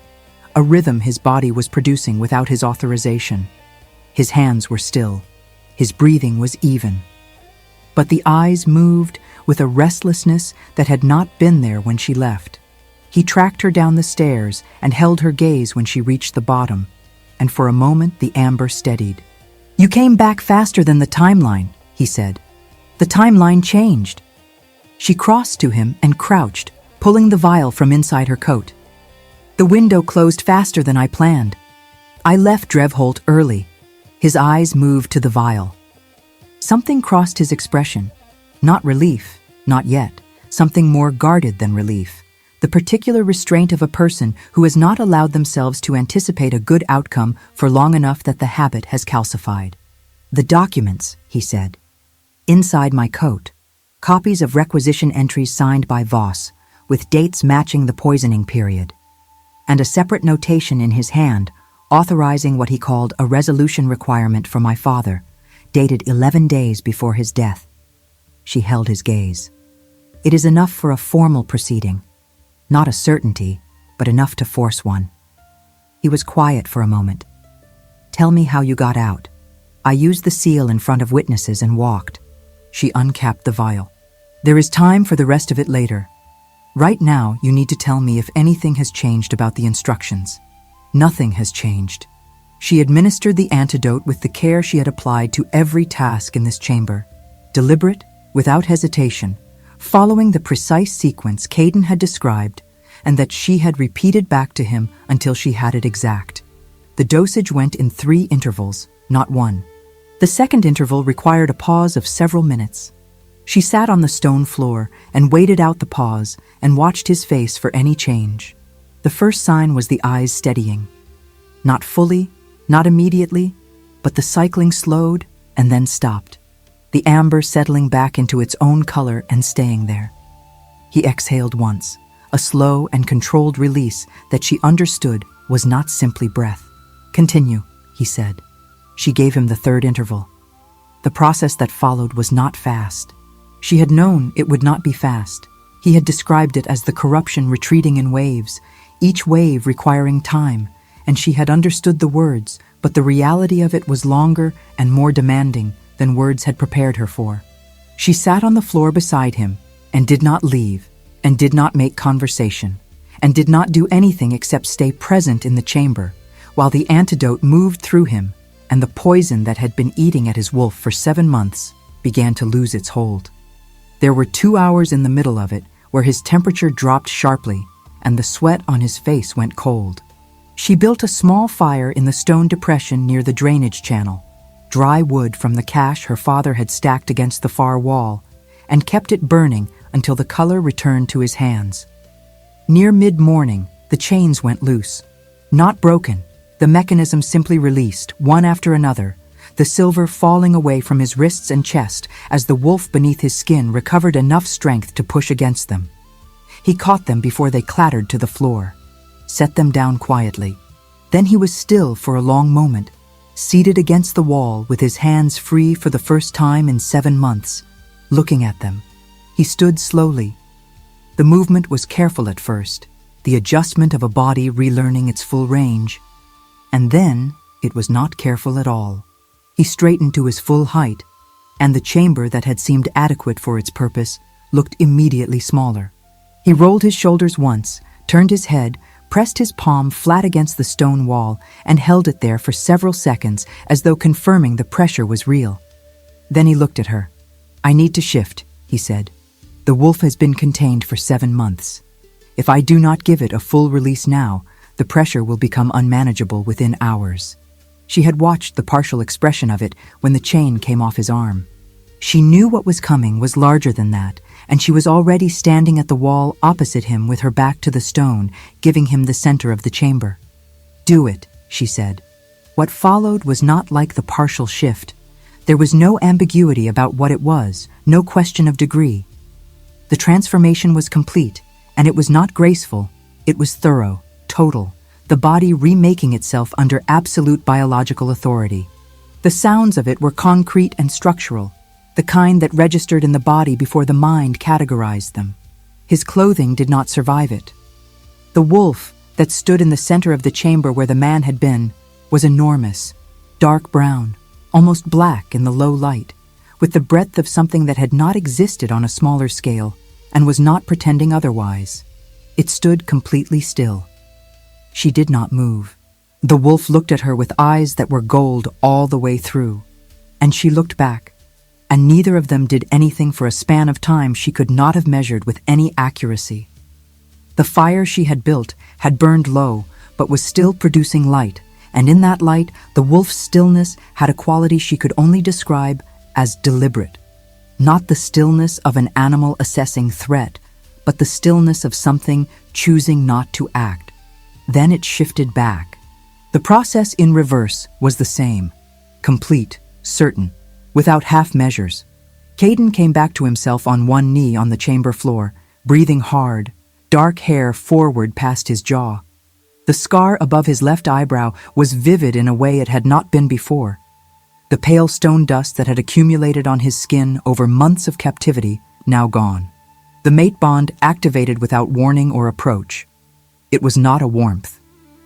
a rhythm his body was producing without his authorization. His hands were still. His breathing was even. But the eyes moved with a restlessness that had not been there when she left. He tracked her down the stairs and held her gaze when she reached the bottom, and for a moment the amber steadied. You came back faster than the timeline, he said. The timeline changed. She crossed to him and crouched, pulling the vial from inside her coat. The window closed faster than I planned. I left Drevholt early. His eyes moved to the vial. Something crossed his expression. Not relief, not yet. Something more guarded than relief. the particular restraint of a person who has not allowed themselves to anticipate a good outcome for long enough that the habit has calcified. "The documents," he said. "Inside my coat. Copies of requisition entries signed by Voss, with dates matching the poisoning period. And a separate notation in his hand authorizing what he called a resolution requirement for my father, dated 11 days before his death." She held his gaze. "It is enough for a formal proceeding. Not a certainty, but enough to force one." He was quiet for a moment. "Tell me how you got out." "I used the seal in front of witnesses and walked." She uncapped the vial. "There is time for the rest of it later. Right now, you need to tell me if anything has changed about the instructions." Nothing has changed. She administered the antidote with the care she had applied to every task in this chamber. Deliberate, without hesitation, following the precise sequence Caden had described and that she had repeated back to him until she had it exact. The dosage went in 3 intervals, not 1. The second interval required a pause of several minutes. She sat on the stone floor and waited out the pause and watched his face for any change. The first sign was the eyes steadying. Not fully, not immediately, but the cycling slowed and then stopped, the amber settling back into its own color and staying there. He exhaled once, a slow and controlled release that she understood was not simply breath. "Continue," he said. She gave him the third interval. The process that followed was not fast. She had known it would not be fast. He had described it as the corruption retreating in waves, each wave requiring time, and she had understood the words, but the reality of it was longer and more demanding than words had prepared her for. She sat on the floor beside him and did not leave, and did not make conversation, and did not do anything except stay present in the chamber, while the antidote moved through him, and the poison that had been eating at his wolf for 7 months began to lose its hold. There were 2 hours in the middle of it where his temperature dropped sharply, and the sweat on his face went cold. She built a small fire in the stone depression near the drainage channel, dry wood from the cache her father had stacked against the far wall, and kept it burning until the color returned to his hands. Near mid-morning, the chains went loose. Not broken, the mechanism simply released, one after another, the silver falling away from his wrists and chest as the wolf beneath his skin recovered enough strength to push against them. He caught them before they clattered to the floor, set them down quietly. Then he was still for a long moment, seated against the wall with his hands free for the first time in 7 months, looking at them. He stood slowly. The movement was careful at first, the adjustment of a body relearning its full range. And then it was not careful at all. He straightened to his full height, and the chamber that had seemed adequate for its purpose looked immediately smaller. He rolled his shoulders once, turned his head, pressed his palm flat against the stone wall, and held it there for several seconds as though confirming the pressure was real. Then he looked at her. "I need to shift," he said. "The wolf has been contained for 7 months. If I do not give it a full release now, the pressure will become unmanageable within hours." She had watched the partial expression of it when the chain came off his arm. She knew what was coming was larger than that, and she was already standing at the wall opposite him with her back to the stone, giving him the center of the chamber. "Do it," she said. What followed was not like the partial shift. There was no ambiguity about what it was, no question of degree. The transformation was complete, and it was not graceful, it was thorough, total, the body remaking itself under absolute biological authority. The sounds of it were concrete and structural, the kind that registered in the body before the mind categorized them. His clothing did not survive it. The wolf that stood in the center of the chamber where the man had been was enormous, dark brown, almost black in the low light, with the breadth of something that had not existed on a smaller scale and was not pretending otherwise. It stood completely still. She did not move. The wolf looked at her with eyes that were gold all the way through, and she looked back, and neither of them did anything for a span of time she could not have measured with any accuracy. The fire she had built had burned low, but was still producing light, and in that light, the wolf's stillness had a quality she could only describe as deliberate. Not the stillness of an animal assessing threat, but the stillness of something choosing not to act. Then it shifted back. The process in reverse was the same, complete, certain, without half measures. Caden came back to himself on one knee on the chamber floor, breathing hard, dark hair forward past his jaw. The scar above his left eyebrow was vivid in a way it had not been before. The pale stone dust that had accumulated on his skin over months of captivity, now gone. The mate bond activated without warning or approach. It was not a warmth.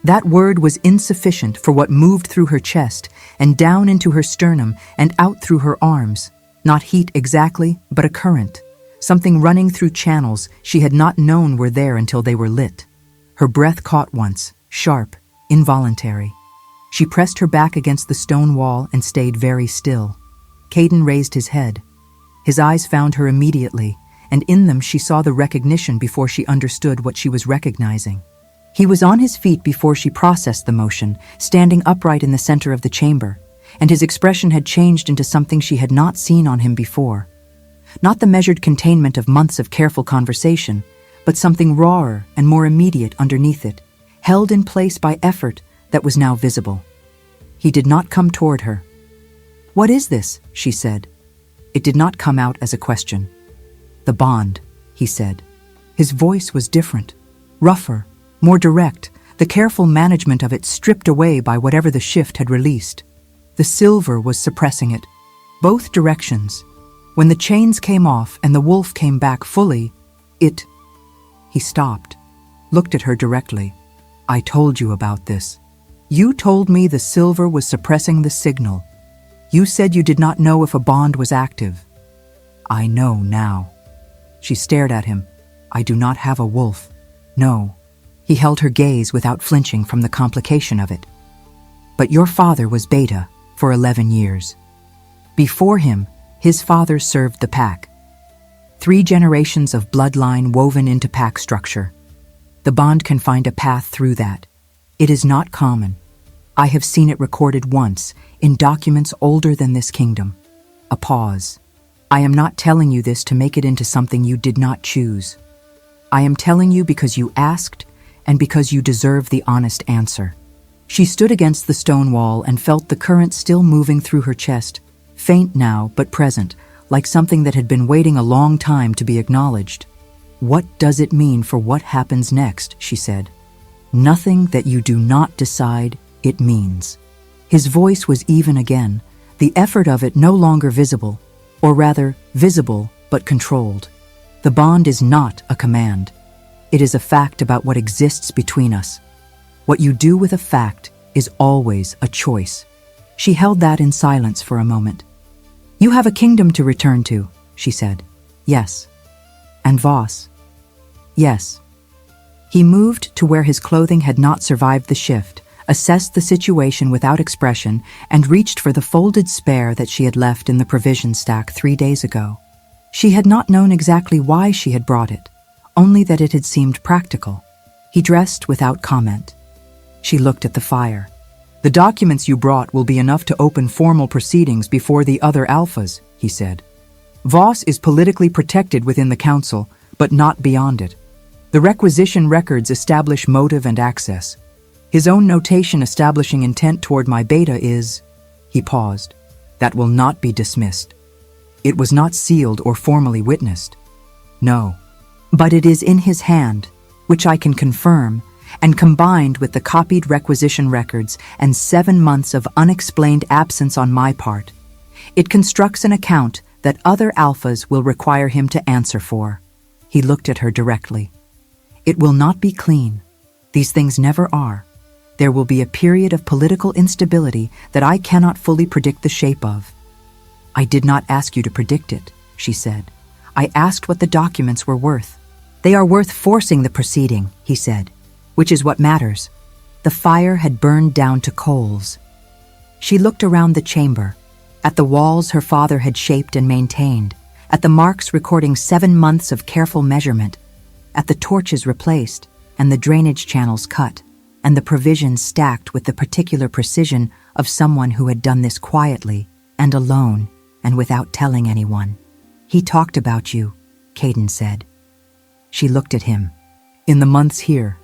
That word was insufficient for what moved through her chest and down into her sternum and out through her arms. Not heat exactly, but a current. Something running through channels she had not known were there until they were lit. Her breath caught once, sharp, involuntary. She pressed her back against the stone wall and stayed very still. Caden raised his head. His eyes found her immediately, and in them she saw the recognition before she understood what she was recognizing. He was on his feet before she processed the motion, standing upright in the center of the chamber, and his expression had changed into something she had not seen on him before. Not the measured containment of months of careful conversation, but something rawer and more immediate underneath it, held in place by effort that was now visible. He did not come toward her. "What is this?" she said. It did not come out as a question. "The bond," he said. His voice was different, rougher, more direct, the careful management of it stripped away by whatever the shift had released. The silver was suppressing it, both directions. When the chains came off and the wolf came back fully, He stopped, looked at her directly. "I told you about this. You told me the silver was suppressing the signal. You said you did not know if a bond was active. I know now." She stared at him. "I do not have a wolf. No." He held her gaze without flinching from the complication of it. "But your father was Beta for 11 years. Before him, his father served the pack. 3 generations of bloodline woven into pack structure. The bond can find a path through that. It is not common. I have seen it recorded once in documents older than this kingdom." A pause. "I am not telling you this to make it into something you did not choose. I am telling you because you asked and because you deserve the honest answer." She stood against the stone wall and felt the current still moving through her chest, faint now but present, like something that had been waiting a long time to be acknowledged. "What does it mean for what happens next?" she said. "Nothing that you do not decide it means." His voice was even again, the effort of it no longer visible, or rather, visible but controlled. The bond is not a command. It is a fact about what exists between us. What you do with a fact is always a choice. She held that in silence for a moment. "You have a kingdom to return to," she said. "Yes." "And Voss?" "Yes." He moved to where his clothing had not survived the shift, assessed the situation without expression, and reached for the folded spare that she had left in the provision stack 3 days ago. She had not known exactly why she had brought it, only that it had seemed practical. He dressed without comment. She looked at the fire. "The documents you brought will be enough to open formal proceedings before the other alphas," he said. "Voss is politically protected within the council, but not beyond it. The requisition records establish motive and access. His own notation establishing intent toward my Beta is..." He paused. "That will not be dismissed. It was not sealed or formally witnessed. No. But it is in his hand, which I can confirm, and combined with the copied requisition records and 7 months of unexplained absence on my part, it constructs an account that other alphas will require him to answer for." He looked at her directly. "It will not be clean. These things never are. There will be a period of political instability that I cannot fully predict the shape of." "I did not ask you to predict it," she said. "I asked what the documents were worth." "They are worth forcing the proceeding," he said, "which is what matters." The fire had burned down to coals. She looked around the chamber, at the walls her father had shaped and maintained, at the marks recording 7 months of careful measurement, at the torches replaced and the drainage channels cut, and the provisions stacked with the particular precision of someone who had done this quietly and alone and without telling anyone. "He talked about you," Caden said. She looked at him. In the months here.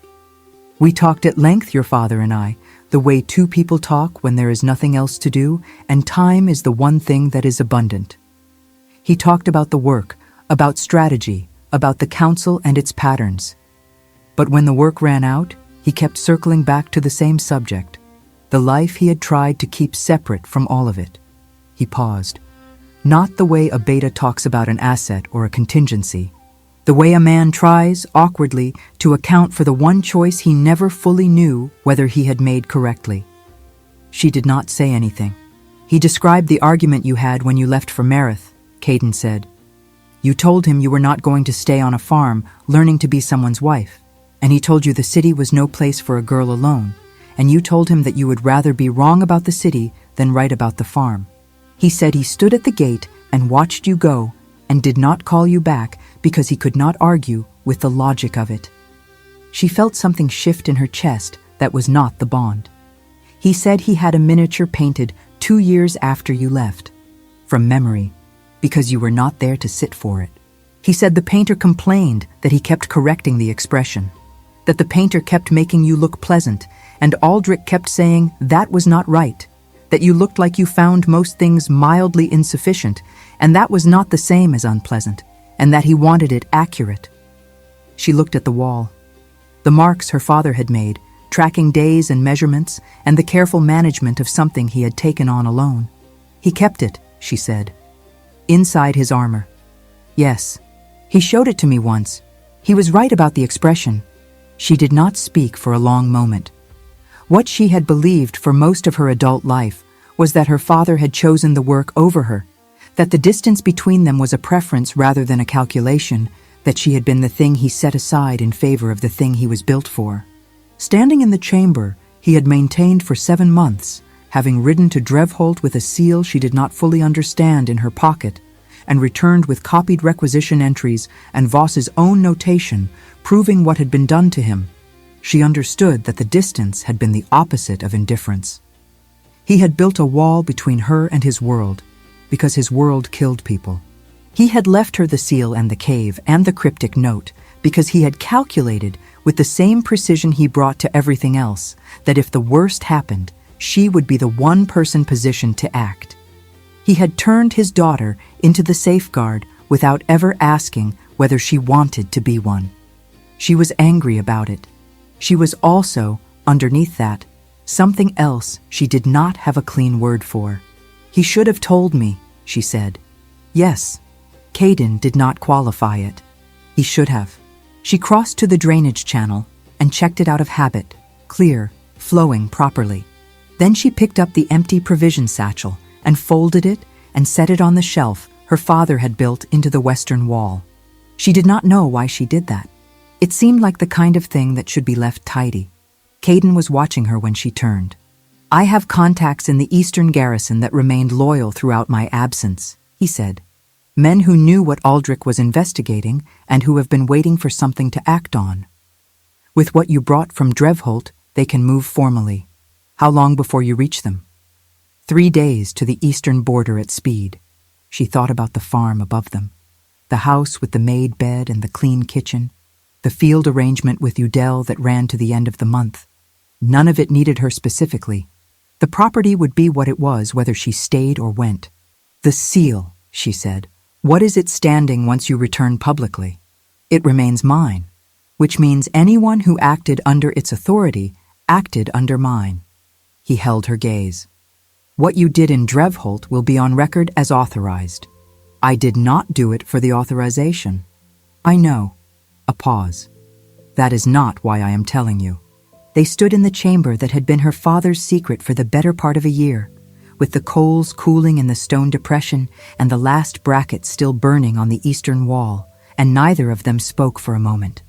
We talked at length, your father and I, the way two people talk when there is nothing else to do, and time is the one thing that is abundant. He talked about the work, about strategy, about the council and its patterns. But when the work ran out, he kept circling back to the same subject, the life he had tried to keep separate from all of it. He paused. Not the way a beta talks about an asset or a contingency, the way a man tries, awkwardly, to account for the one choice he never fully knew whether he had made correctly. She did not say anything. He described the argument you had when you left for Mareth, Caden said. You told him you were not going to stay on a farm, learning to be someone's wife, and he told you the city was no place for a girl alone, and you told him that you would rather be wrong about the city than right about the farm. He said he stood at the gate and watched you go and did not call you back because he could not argue with the logic of it. She felt something shift in her chest that was not the bond. He said he had a miniature painted 2 years after you left, from memory, because you were not there to sit for it. He said the painter complained that he kept correcting the expression, that the painter kept making you look pleasant, and Aldrich kept saying that was not right, that you looked like you found most things mildly insufficient, and that was not the same as unpleasant, and that he wanted it accurate. She looked at the wall. The marks her father had made, tracking days and measurements, and the careful management of something he had taken on alone. He kept it, she said. Inside his armor. Yes. He showed it to me once. He was right about the expression. She did not speak for a long moment. What she had believed for most of her adult life was that her father had chosen the work over her, that the distance between them was a preference rather than a calculation, that she had been the thing he set aside in favor of the thing he was built for. Standing in the chamber, he had maintained for 7 months, having ridden to Drevholt with a seal she did not fully understand in her pocket, and returned with copied requisition entries and Voss's own notation proving what had been done to him. She understood that the distance had been the opposite of indifference. He had built a wall between her and his world, because his world killed people. He had left her the seal and the cave and the cryptic note because he had calculated with the same precision he brought to everything else that if the worst happened, she would be the one person positioned to act. He had turned his daughter into the safeguard without ever asking whether she wanted to be one. She was angry about it. She was also, underneath that, something else she did not have a clean word for. He should have told me, she said. Yes, Caden did not qualify it. He should have. She crossed to the drainage channel and checked it out of habit, clear, flowing properly. Then she picked up the empty provision satchel and folded it and set it on the shelf her father had built into the western wall. She did not know why she did that. It seemed like the kind of thing that should be left tidy. Caden was watching her when she turned. I have contacts in the Eastern Garrison that remained loyal throughout my absence, he said. Men who knew what Aldrich was investigating and who have been waiting for something to act on. With what you brought from Drevholt, they can move formally. How long before you reach them? 3 days to the eastern border at speed. She thought about the farm above them, the house with the made bed and the clean kitchen, the field arrangement with Udell that ran to the end of the month. None of it needed her specifically. The property would be what it was whether she stayed or went. The seal, she said. What is it standing once you return publicly? It remains mine, which means anyone who acted under its authority acted under mine. He held her gaze. What you did in Drevholt will be on record as authorized. I did not do it for the authorization. I know. A pause. That is not why I am telling you. They stood in the chamber that had been her father's secret for the better part of a year, with the coals cooling in the stone depression and the last bracket still burning on the eastern wall, and neither of them spoke for a moment.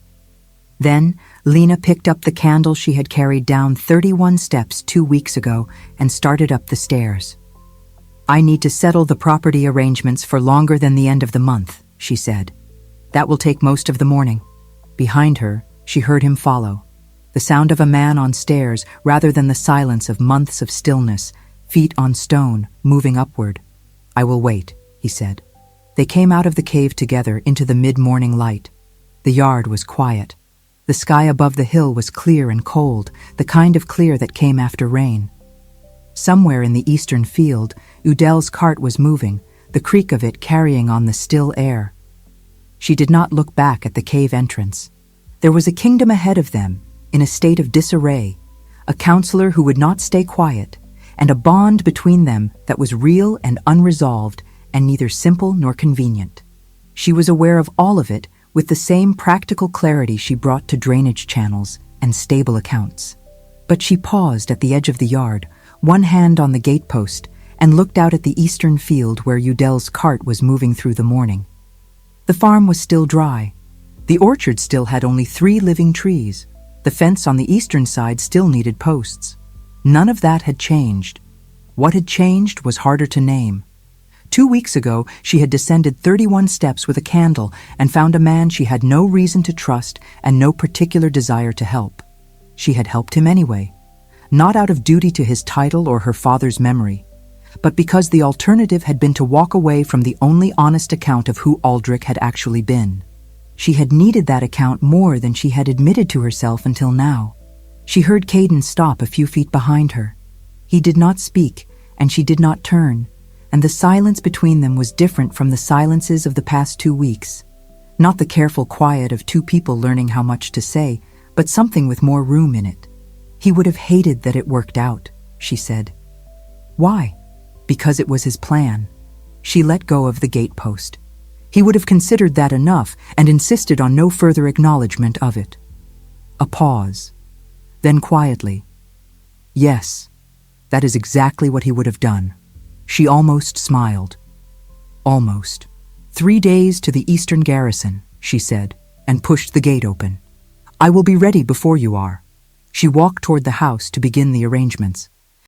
Then, Lena picked up the candle she had carried down 31 steps 2 weeks ago and started up the stairs. I need to settle the property arrangements for longer than the end of the month, she said. That will take most of the morning. Behind her, she heard him follow. The sound of a man on stairs rather than the silence of months of stillness, feet on stone, moving upward. I will wait, he said. They came out of the cave together into the mid-morning light. The yard was quiet. The sky above the hill was clear and cold, the kind of clear that came after rain. Somewhere in the eastern field, Udel's cart was moving, the creak of it carrying on the still air. She did not look back at the cave entrance. There was a kingdom ahead of them, in a state of disarray, a counselor who would not stay quiet, and a bond between them that was real and unresolved and neither simple nor convenient. She was aware of all of it with the same practical clarity she brought to drainage channels and stable accounts. But she paused at the edge of the yard, one hand on the gatepost, and looked out at the eastern field where Udel's cart was moving through the morning. The farm was still dry. The orchard still had only 3 living trees. The fence on the eastern side still needed posts. None of that had changed. What had changed was harder to name. 2 weeks ago, she had descended 31 steps with a candle and found a man she had no reason to trust and no particular desire to help. She had helped him anyway, not out of duty to his title or her father's memory, but because the alternative had been to walk away from the only honest account of who Aldrich had actually been. She had needed that account more than she had admitted to herself until now. She heard Caden stop a few feet behind her. He did not speak, and she did not turn, and the silence between them was different from the silences of the past 2 weeks. Not the careful quiet of 2 people learning how much to say, but something with more room in it. He would have hated that it worked out, she said. Why? Because it was his plan. She let go of the gatepost. He would have considered that enough and insisted on no further acknowledgement of it. A pause. Then quietly, yes, that is exactly what he would have done. She almost smiled. Almost. 3 days to the eastern garrison, she said, and pushed the gate open. I will be ready before you are. She walked toward the house to begin the arrangements.